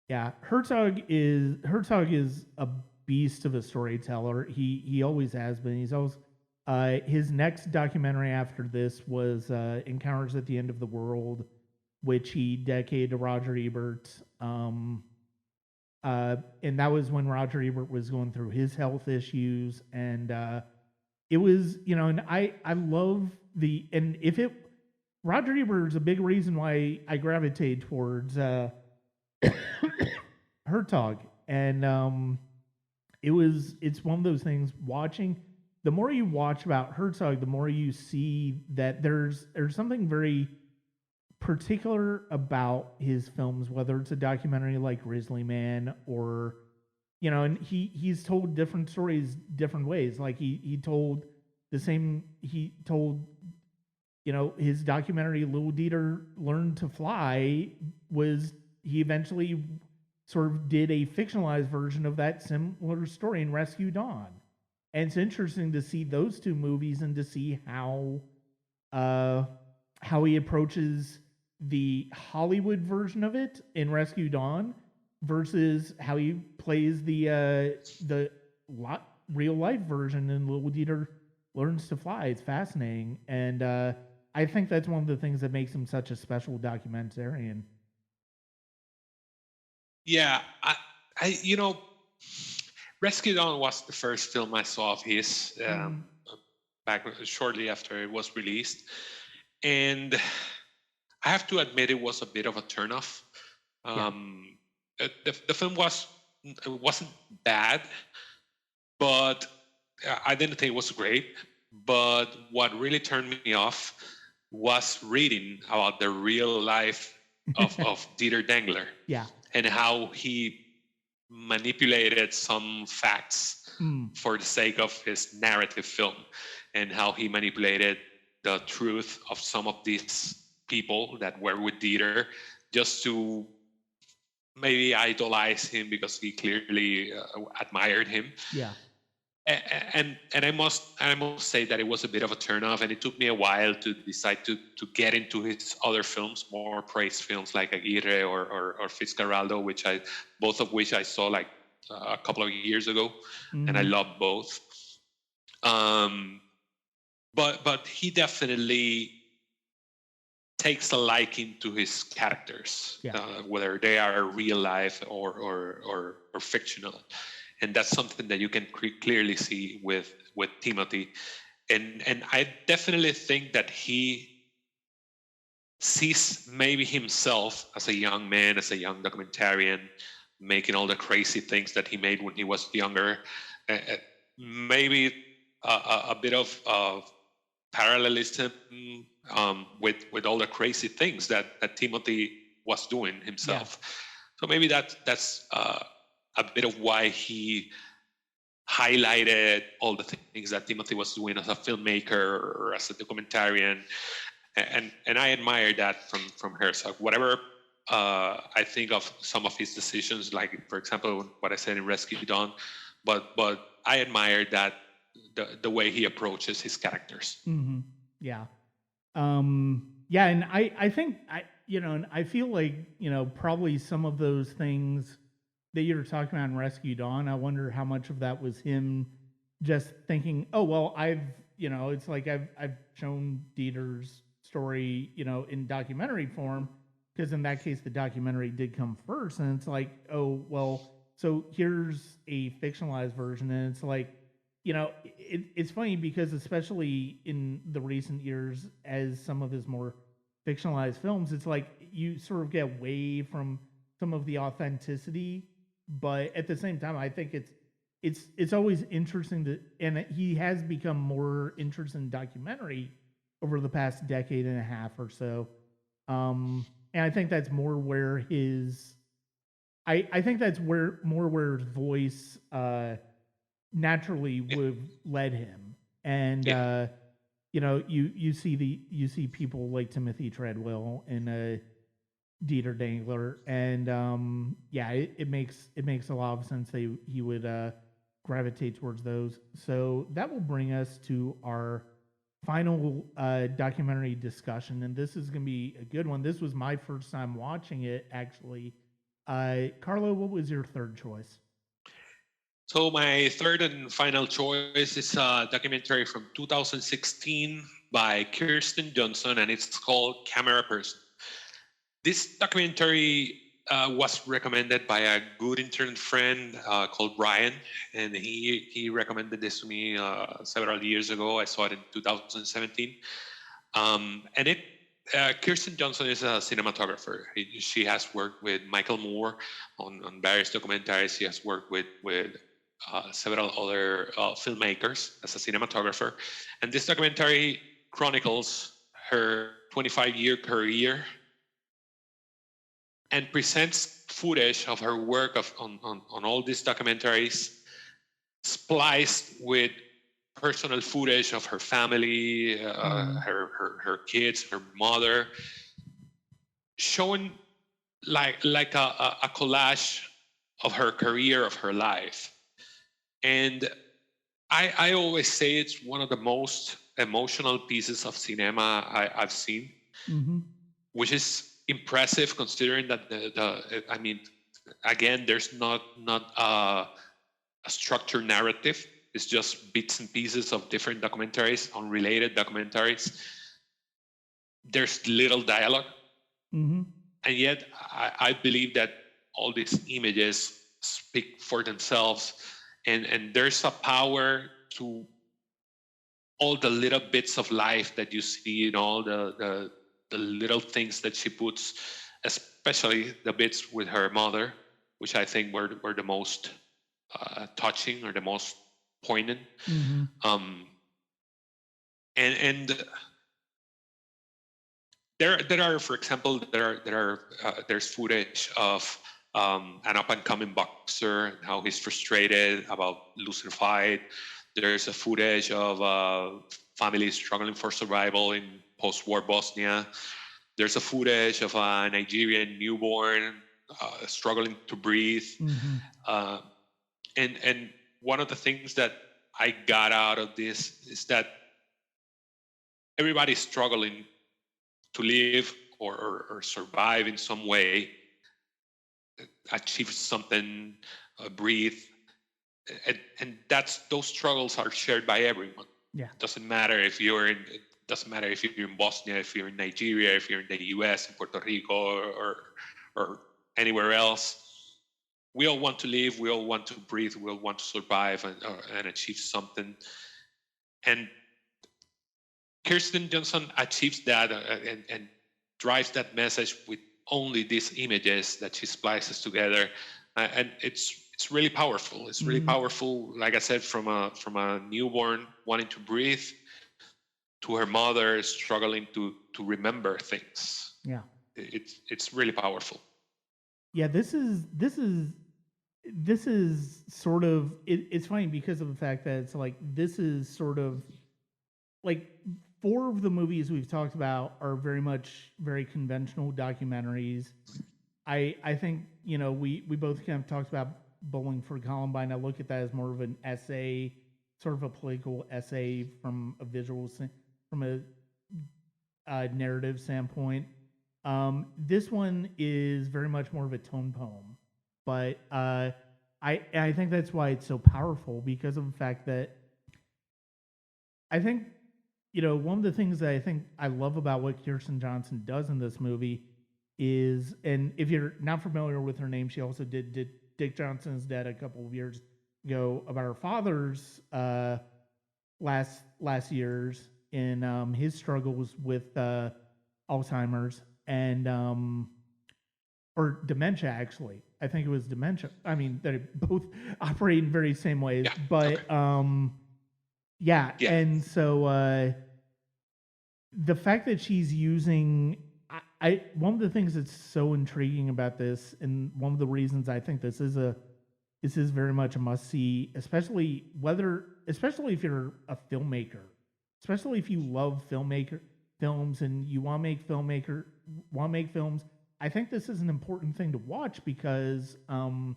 Yeah, Herzog is a beast of a storyteller. He always has been. He's always his next documentary after this was Encounters at the End of the World, which he dedicated to Roger Ebert. And that was when Roger Ebert was going through his health issues, and it was, and I love Roger Ebert is a big reason why I gravitate towards Herzog, and it's one of those things. The more you watch about Herzog, the more you see that there's something very particular about his films, whether it's a documentary like Grizzly Man or, and he's told different stories different ways. Like he told his documentary Little Dieter Learned to Fly he eventually sort of did a fictionalized version of that similar story in Rescue Dawn. And it's interesting to see those two movies and to see how he approaches the Hollywood version of it in Rescue Dawn versus how he plays the real life version in Little Dieter Learns to Fly. It's fascinating, and I think that's one of the things that makes him such a special documentarian. Yeah, I Rescue Dawn was the first film I saw of his back shortly after it was released, and I have to admit it was a bit of a turnoff. The film wasn't bad, but I didn't think it was great. But what really turned me off was reading about the real life of Dieter Dengler, and how he manipulated some facts for the sake of his narrative film, and how he manipulated the truth of some of these people that were with Dieter just to maybe idolize him because he clearly admired him. Yeah. And I must say that it was a bit of a turnoff, and it took me a while to decide to get into his other films, more praised films like Aguirre or Fitzcarraldo, both of which I saw like a couple of years ago, and I love both. But he definitely takes a liking to his characters, whether they are real life or fictional. And that's something that you can clearly see with Timothy. And I definitely think that he sees maybe himself as a young man, as a young documentarian, making all the crazy things that he made when he was younger. Maybe a bit of parallelism with all the crazy things that Timothy was doing himself. So maybe that's a bit of why he highlighted all the things that Timothy was doing as a filmmaker or as a documentarian, and I admire that from Herzog. Whatever I think of some of his decisions, like for example what I said in Rescue Dawn, but I admire that the way he approaches his characters. Mm-hmm. Yeah. Yeah, and I think and I feel like probably some of those things that you were talking about in Rescue Dawn, I wonder how much of that was him just thinking, oh well, it's like I've shown Dieter's story, in documentary form, because in that case the documentary did come first, and it's like, oh well, so here's a fictionalized version, and it's like, it's funny because especially in the recent years, as some of his more fictionalized films, it's like you sort of get away from some of the authenticity, but at the same time, I think it's always interesting and he has become more interested in documentary over the past decade and a half or so, and I think that's more where his, I think that's where his voice naturally would have led him, and you see people like Timothy Treadwell and Dieter Dangler, and it makes a lot of sense that he would gravitate towards those. So that will bring us to our final documentary discussion, and this is going to be a good one. This was my first time watching it, actually. Carlo, what was your third choice? So my third and final choice is a documentary from 2016 by Kirsten Johnson, and it's called Cameraperson. This documentary was recommended by a good internet friend called Brian, and he recommended this to me several years ago. I saw it in 2017, and Kirsten Johnson is a cinematographer. She has worked with Michael Moore on various documentaries. She has worked with several other filmmakers as a cinematographer, and this documentary chronicles her 25-year career and presents footage of her work on all these documentaries, spliced with personal footage of her family, her kids, her mother, showing like a collage of her career, of her life. And I always say it's one of the most emotional pieces of cinema I've seen, which is impressive considering that I mean, again, there's not a structured narrative. It's just bits and pieces of different documentaries, unrelated documentaries. There's little dialogue, and yet I believe that all these images speak for themselves. And there's a power to all the little bits of life that you see in all the little things that she puts, especially the bits with her mother, which I think were the most touching or the most poignant. And there are, for example, there's footage of an up-and-coming boxer and how he's frustrated about losing a fight. There's a footage of families struggling for survival in post-war Bosnia. There's a footage of a Nigerian newborn struggling to breathe. And one of the things that I got out of this is that everybody's struggling to live or survive in some way, achieve something, breathe, and those struggles are shared by everyone. Yeah. Doesn't matter if you're in. It doesn't matter if you're in Bosnia, if you're in Nigeria, if you're in the U.S., in Puerto Rico, or anywhere else. We all want to live. We all want to breathe. We all want to survive and achieve something. And Kirsten Johnson achieves that and drives that message with only these images that she splices together, and it's really powerful. It's really powerful. Like I said, from a newborn wanting to breathe to her mother struggling to remember things. Yeah, it's really powerful. Yeah, this is sort of it's funny because of the fact that it's like this is sort of like 4 of the movies we've talked about are very conventional documentaries. I think, we both kind of talked about Bowling for Columbine. I look at that as more of an essay, sort of a political essay from a narrative standpoint. This one is very much more of a tone poem, but I think that's why it's so powerful, because of the fact that I think, one of the things that I think I love about what Kirsten Johnson does in this movie is, and if you're not familiar with her name, she also did Dick Johnson's Dead a couple of years ago about her father's last years in his struggles with Alzheimer's and or dementia, actually. I think it was dementia. I mean, they both operate in very same ways, but yeah. And so the fact that she's using, one of the things that's so intriguing about this, and one of the reasons I think this is very much a must see, especially if you're a filmmaker, especially if you love films and you want to make films. I think this is an important thing to watch because one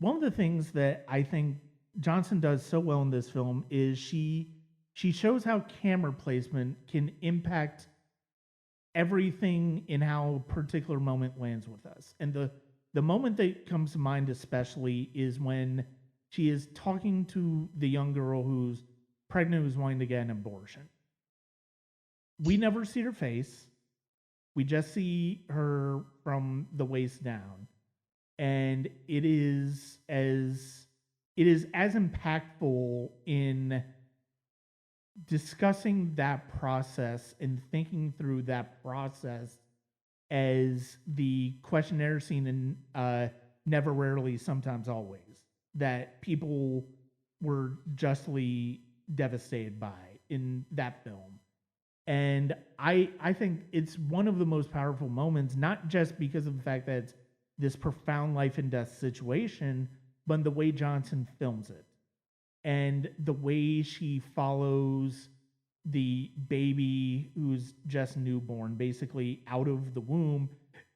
of the things that I think Johnson does so well in this film is she shows how camera placement can impact everything in how a particular moment lands with us. And the moment that comes to mind especially is when she is talking to the young girl who's pregnant, who's wanting to get an abortion. We never see her face. We just see her from the waist down. And it is as impactful in discussing that process and thinking through that process as the questionnaire scene in Never, Rarely, Sometimes, Always, that people were justly devastated by in that film. And I think it's one of the most powerful moments, not just because of the fact that it's this profound life and death situation, but the way Johnson films it. And the way she follows the baby who's just newborn, basically out of the womb,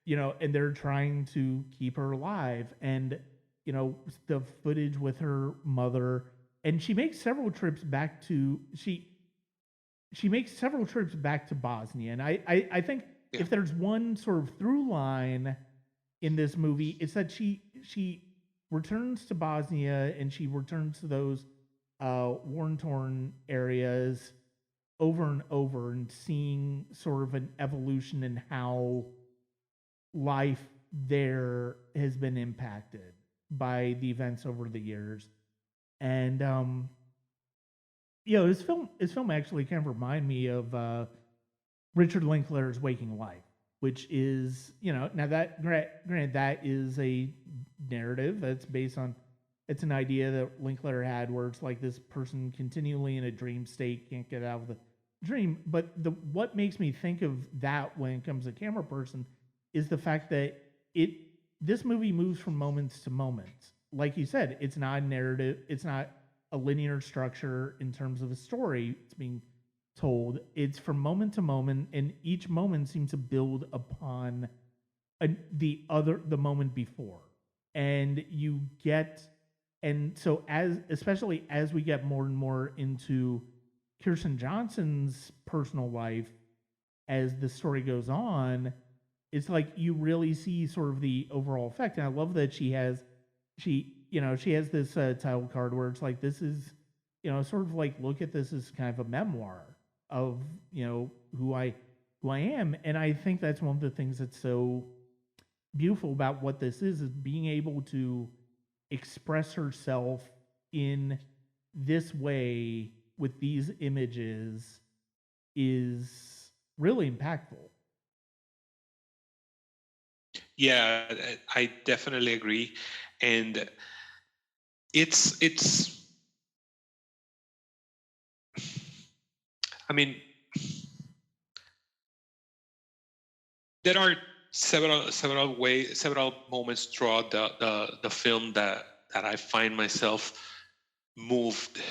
and they're trying to keep her alive. And, the footage with her mother. And she makes several trips back to Bosnia. And I think if there's one sort of through line in this movie, it's that she returns to Bosnia and she returns to those war-torn areas over and over, and seeing sort of an evolution in how life there has been impacted by the events over the years. And this film actually kind of remind me of Richard Linklater's Waking Life, which is, now that granted that is a narrative that's based on, it's an idea that Linklater had where it's like this person continually in a dream state, can't get out of the dream. But what makes me think of that when it comes to Cameraperson is the fact that this movie moves from moments to moments. Like you said, it's not a narrative, it's not a linear structure in terms of a story it's being told. It's from moment to moment, and each moment seems to build upon the moment before. And you get And so especially as we get more and more into Kirsten Johnson's personal life as the story goes on, it's like you really see sort of the overall effect. And I love that she has this title card where it's like, this is, sort of like, look at this as kind of a memoir of, who I am. And I think that's one of the things that's so beautiful about what this is being able to express herself in this way with these images is really impactful. Yeah, I definitely agree. And it's I mean, there are several moments throughout the film that I find myself moved.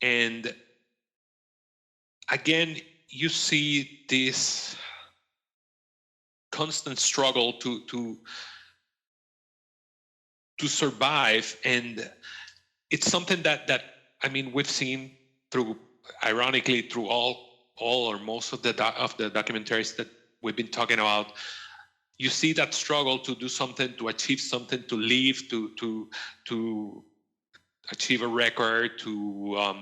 And again, you see this constant struggle to survive, and it's something that I mean, we've seen ironically through all or most of the documentaries that we've been talking about. You see that struggle to do something, to achieve something, to live, to achieve a record, to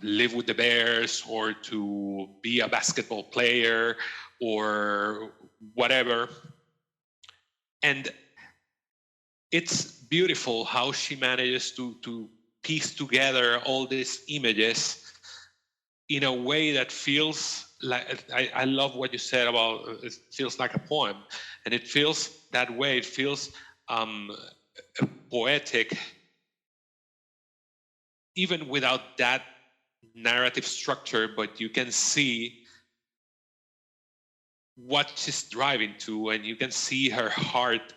live with the Bears, or to be a basketball player, or whatever. And it's beautiful how she manages to piece together all these images in a way that feels like, I love what you said about it feels like a poem, and it feels that way. It feels poetic, even without that narrative structure, but you can see what she's driving to, and you can see her heart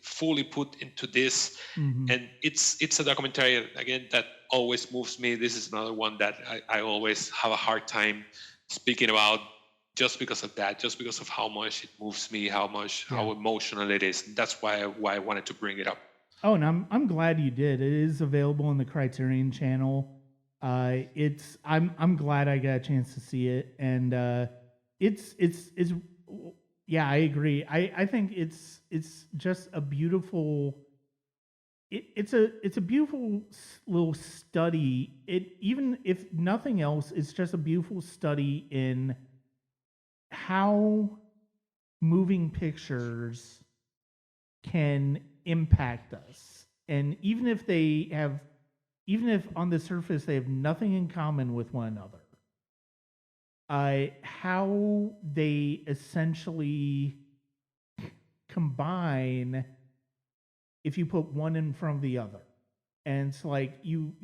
fully put into this. Mm-hmm. And it's a documentary, again, that always moves me. This is another one that I always have a hard time speaking about, just because of that, just because of how much it moves me, how emotional it is. And that's why I wanted to bring it up. Oh, and I'm glad you did. It is available on the Criterion Channel. I'm glad I got a chance to see it, and it's yeah, I agree. I think it's just a beautiful. It's a beautiful little study. Even if nothing else, it's just a beautiful study in how moving pictures can impact us. And even if on the surface they have nothing in common with one another, how they essentially combine if you put one in front of the other. And it's like you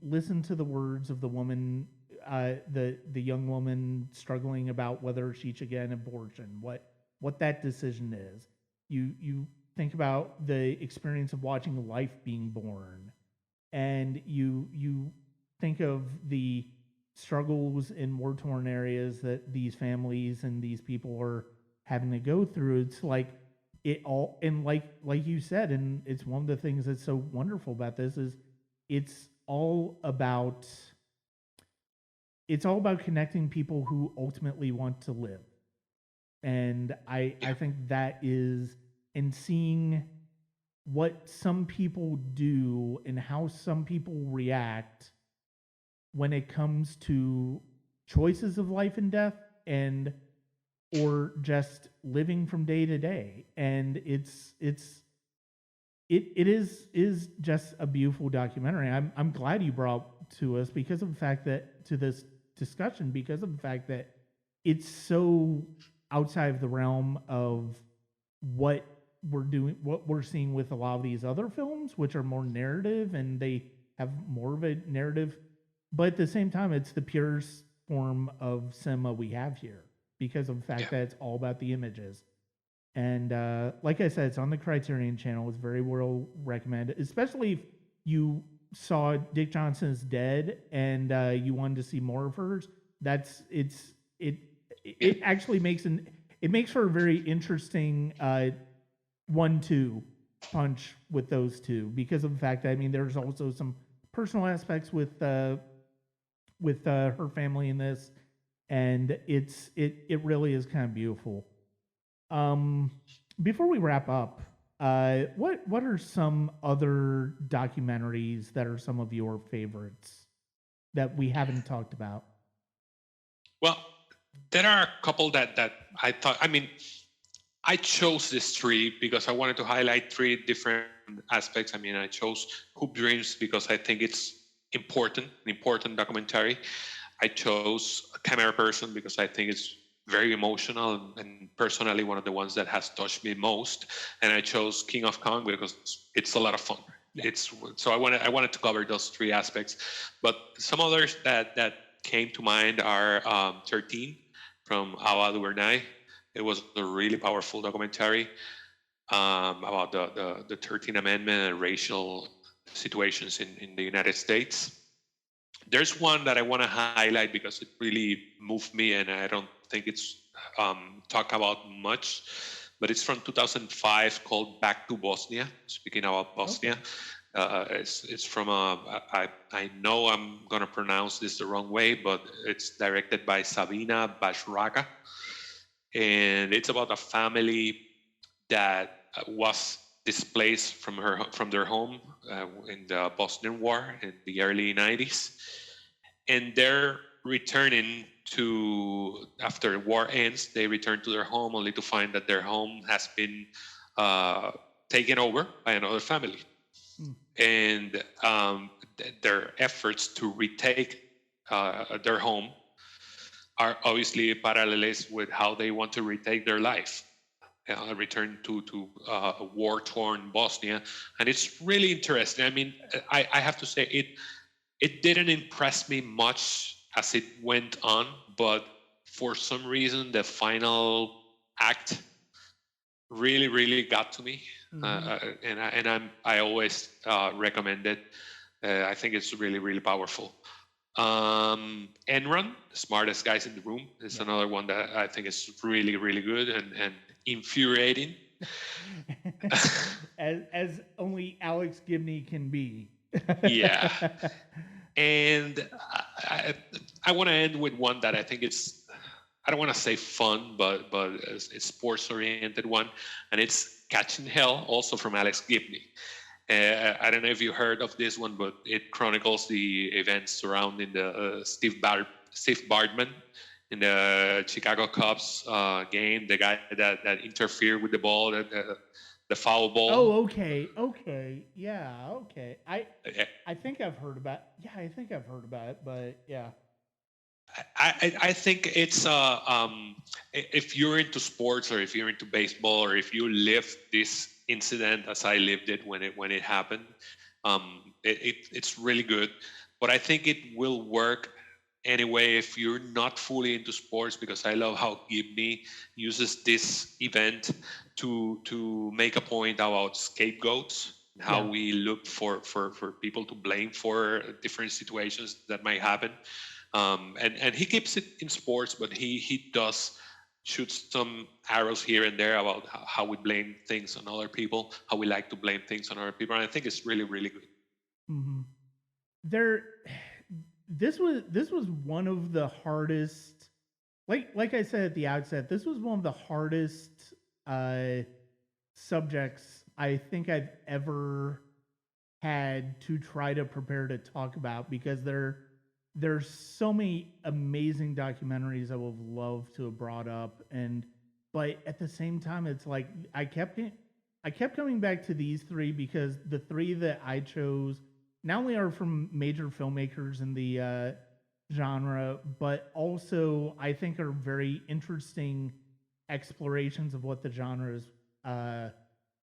listen to the words of the woman, the young woman struggling about whether she should get an abortion, what that decision is. You think about the experience of watching life being born, and you think of the struggles in war-torn areas that these families and these people are having to go through. It's like it all, and like you said, and it's one of the things that's so wonderful about this is it's all about connecting people who ultimately want to live. And I think that is, and seeing what some people do and how some people react when it comes to choices of life and death, and or just living from day to day. And it is just a beautiful documentary. I'm glad you brought to us because of the fact that to this discussion, because of the fact that it's so outside of the realm of what we're seeing with a lot of these other films, which are more narrative and they have more of a narrative. But at the same time, it's the purest form of cinema we have here because of the fact that it's all about the images. And like I said, it's on the Criterion Channel. It's very well recommended, especially if you saw Dick Johnson's Dead and you wanted to see more of hers. It actually makes it makes for a very interesting 1-2 punch with those two because of the fact that I mean there's also some personal aspects with her family in this, and it really is kind of beautiful. Um, Before we wrap up, what are some other documentaries that are some of your favorites that we haven't talked about? Well, there are a couple that I thought. I mean, I chose this three because I wanted to highlight three different aspects. I mean, I chose Hoop Dreams because I think it's an important documentary. I chose Cameraperson because I think it's very emotional and personally one of the ones that has touched me most. And I chose King of Kong because it's a lot of fun. Yeah. It's so I wanted to cover those three aspects, but some others that came to mind are 13 from Awa DuVernay. It was a really powerful documentary about the 13th Amendment and racial situations in the United States. There's one that I want to highlight because it really moved me, and I don't think it's talked about much, but it's from 2005 called Back to Bosnia. Speaking about Bosnia, it's from I know I'm gonna pronounce this the wrong way, but it's directed by Sabina Bashraga, and it's about a family that was displaced from their home in the Bosnian War in the early 90s, and they're returning to after the war ends. They return to their home only to find that their home has been taken over by another family, and their efforts to retake their home are obviously parallels with how they want to retake their life, return to war-torn Bosnia, and it's really interesting. I mean, I have to say it didn't impress me much as it went on, but for some reason the final act really got to me, I always recommend it. I think it's really powerful. Enron, the smartest guys in the room, is another one that I think is really good and infuriating. as only Alex Gibney can be. Yeah. And I want to end with one that I think it's, I don't want to say fun, but it's sports oriented one, and it's Catching Hell, also from Alex Gibney. I don't know if you heard of this one, but it chronicles the events surrounding the Steve Bartman in the Chicago Cubs game, the guy that interfered with the ball, the foul ball. Oh, okay, yeah, okay. I think I've heard about. Yeah, I think I've heard about it, but yeah. I think it's if you're into sports or if you're into baseball or if you live this incident as I lived it when it happened, it's really good. But I think it will work anyway if you're not fully into sports, because I love how Gibney uses this event to make a point about scapegoats, how we look for people to blame for different situations that might happen. And he keeps it in sports, but he does shoot some arrows here and there about how we blame things on other people, how we like to blame things on other people, and I think it's really good. Mm-hmm. There, this was one of the hardest. Like I said at the outset, this was one of the hardest subjects I think I've ever had to try to prepare to talk about, because there's so many amazing documentaries I would have loved to have brought up, but at the same time, it's like I kept coming back to these three because the three that I chose not only are from major filmmakers in the genre, but also I think are very interesting explorations of what the genre is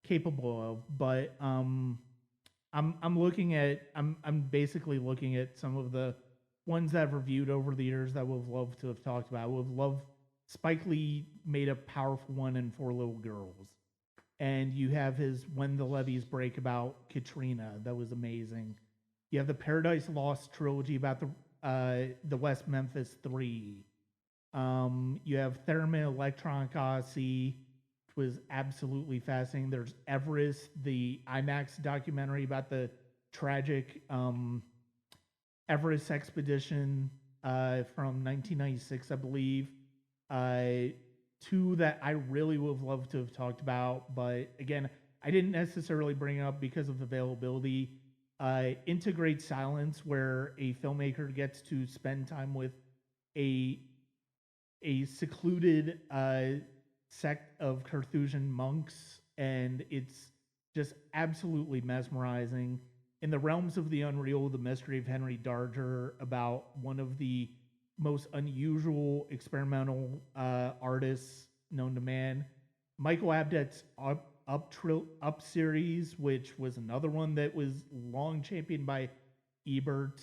capable of. But I'm basically looking at some of the ones that I've reviewed over the years that I would have loved to have talked about. I would have loved Spike Lee made a powerful one in Four Little Girls. And you have his When the Levees Break about Katrina. That was amazing. You have the Paradise Lost trilogy about the West Memphis 3. You have Theremin Electronic Odyssey, which was absolutely fascinating. There's Everest, the IMAX documentary about the tragic Everest expedition from 1996, I believe. Uh, Two that I really would have loved to have talked about, but again, I didn't necessarily bring up because of availability. Integrate Silence, where a filmmaker gets to spend time with a secluded sect of Carthusian monks, and it's just absolutely mesmerizing. In the realms of the unreal, the mystery of Henry Darger, about one of the most unusual experimental artists known to man. Michael Abdet's Up series, which was another one that was long championed by Ebert.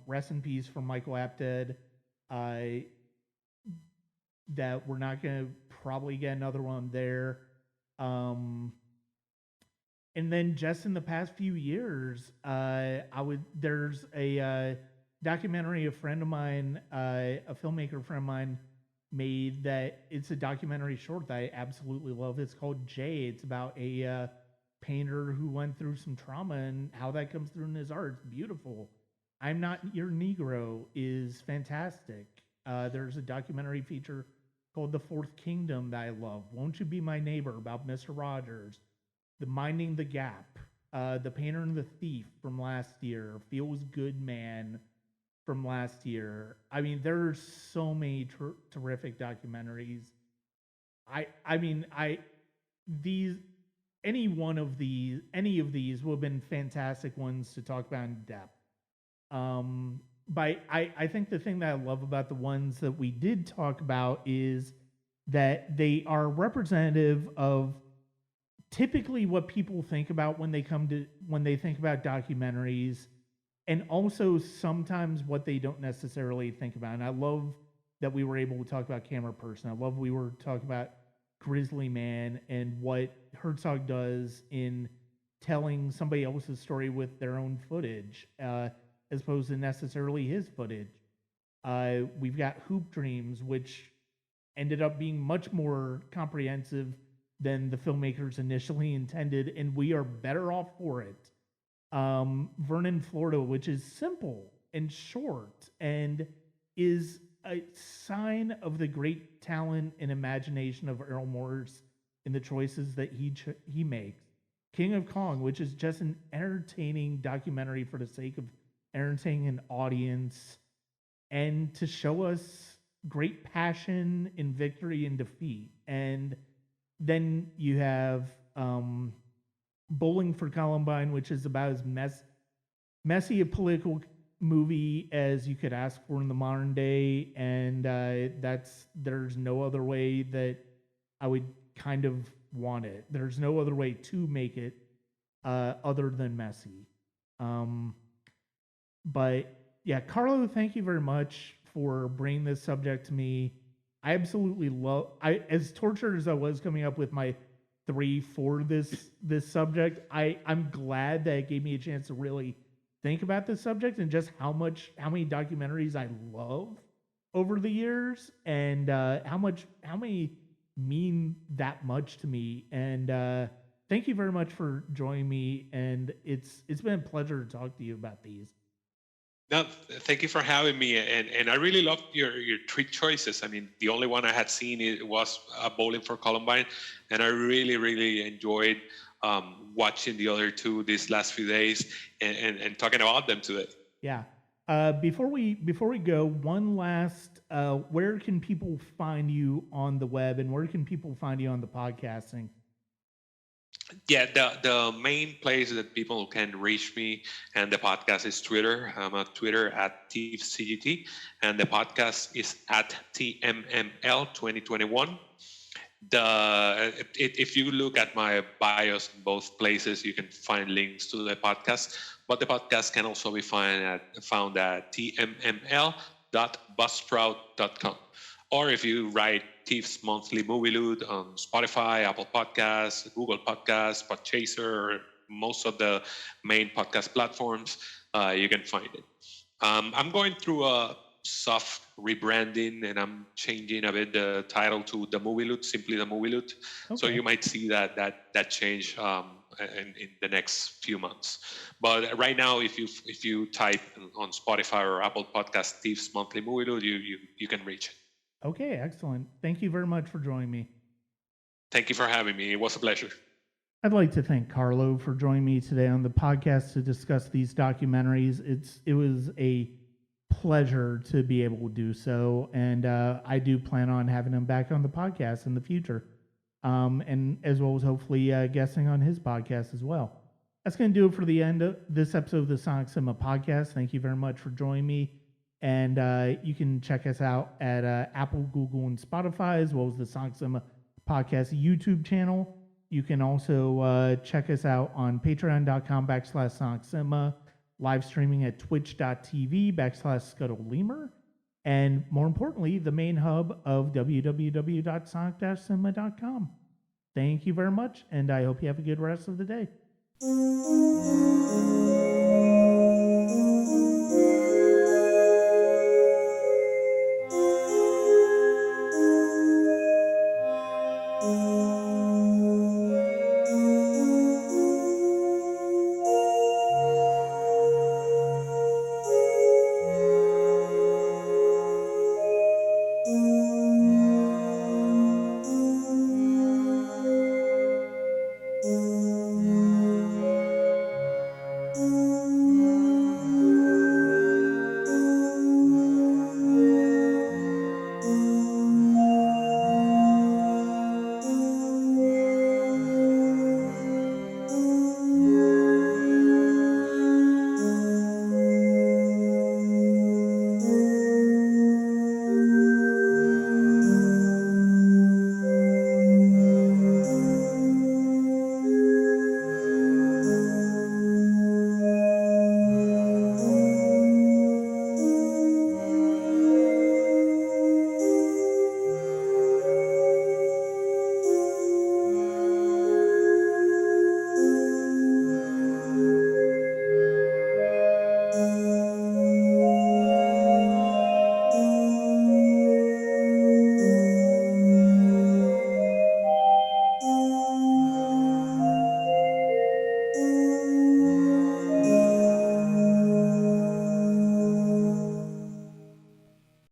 Rest in peace for Michael Apted. Uh, that we're not going to probably get another one there. Um, and then just in the past few years, there's a documentary a friend of mine, a filmmaker friend of mine, made that it's a documentary short that I absolutely love. It's called Jay. It's about a painter who went through some trauma and how that comes through in his art. It's beautiful. I'm Not Your Negro is fantastic. There's a documentary feature called The Fourth Kingdom that I love. Won't You Be My Neighbor about Mr. Rogers. The Minding the Gap. The Painter and the Thief from last year. Feels Good Man from last year. I mean, there's so many terrific documentaries. I mean, these any of these would have been fantastic ones to talk about in depth. But I think the thing that I love about the ones that we did talk about is that they are representative of typically what people think about when they think about documentaries, and also sometimes what they don't necessarily think about. And I love that we were able to talk about Cameraperson. I love we were talking about Grizzly Man and what Herzog does in telling somebody else's story with their own footage, as opposed to necessarily his footage. We've got Hoop Dreams, which ended up being much more comprehensive than the filmmakers initially intended, and we are better off for it. Vernon, Florida, which is simple and short and is a sign of the great talent and imagination of Errol Morris in the choices that he makes. King of Kong, which is just an entertaining documentary for the sake of entertaining an audience and to show us great passion in victory and defeat. And then you have Bowling for Columbine, which is about as messy a political movie as you could ask for in the modern day, and there's no other way that I would kind of want it. There's no other way to make it other than messy. But yeah, Carlo, thank you very much for bringing this subject to me. I absolutely love. As tortured as I was coming up with my 3 for this subject, I'm glad that it gave me a chance to really think about this subject and just how many documentaries I love over the years, and how many mean that much to me. And thank you very much for joining me. And it's been a pleasure to talk to you about these. No, thank you for having me, and I really loved your 3 choices. I mean, the only one I had seen was Bowling for Columbine, and I really enjoyed watching the other 2 these last few days and talking about them today. Yeah. Before we go, one last, where can people find you on the web, and where can people find you on the podcasting? Yeah, the main place that people can reach me and the podcast is Twitter. I'm on Twitter at TiefCGT, and the podcast is at TMML 2021. If you look at my bios in both places, you can find links to the podcast. But the podcast can also be found at tmml.buzzsprout.com. Or if you write Tief's Monthly Movie Loot on Spotify, Apple Podcasts, Google Podcasts, Podchaser, or most of the main podcast platforms, you can find it. I'm going through a soft rebranding, and I'm changing a bit the title to The Movie Loot, simply The Movie Loot. So Okay. you might see that change in the next few months. But right now, if you type on Spotify or Apple Podcast Steve's Monthly Movie Loot, you can reach it. Okay, excellent. Thank you very much for joining me. Thank you for having me. It was a pleasure. I'd like to thank Carlo for joining me today on the podcast to discuss these documentaries. It was a pleasure to be able to do so, and I do plan on having him back on the podcast in the future, and as well as hopefully guesting on his podcast as well. That's going to do it for the end of this episode of the Sonic Cinema podcast. Thank you very much for joining me, and you can check us out at Apple, Google, and Spotify, as well as the Sonic Cinema podcast YouTube channel. You can also check us out on patreon.com/Sonic Cinema, live streaming at twitch.tv/ScuttleLemur, and more importantly, the main hub of www.sonic-cinema.com. Thank you very much, and I hope you have a good rest of the day.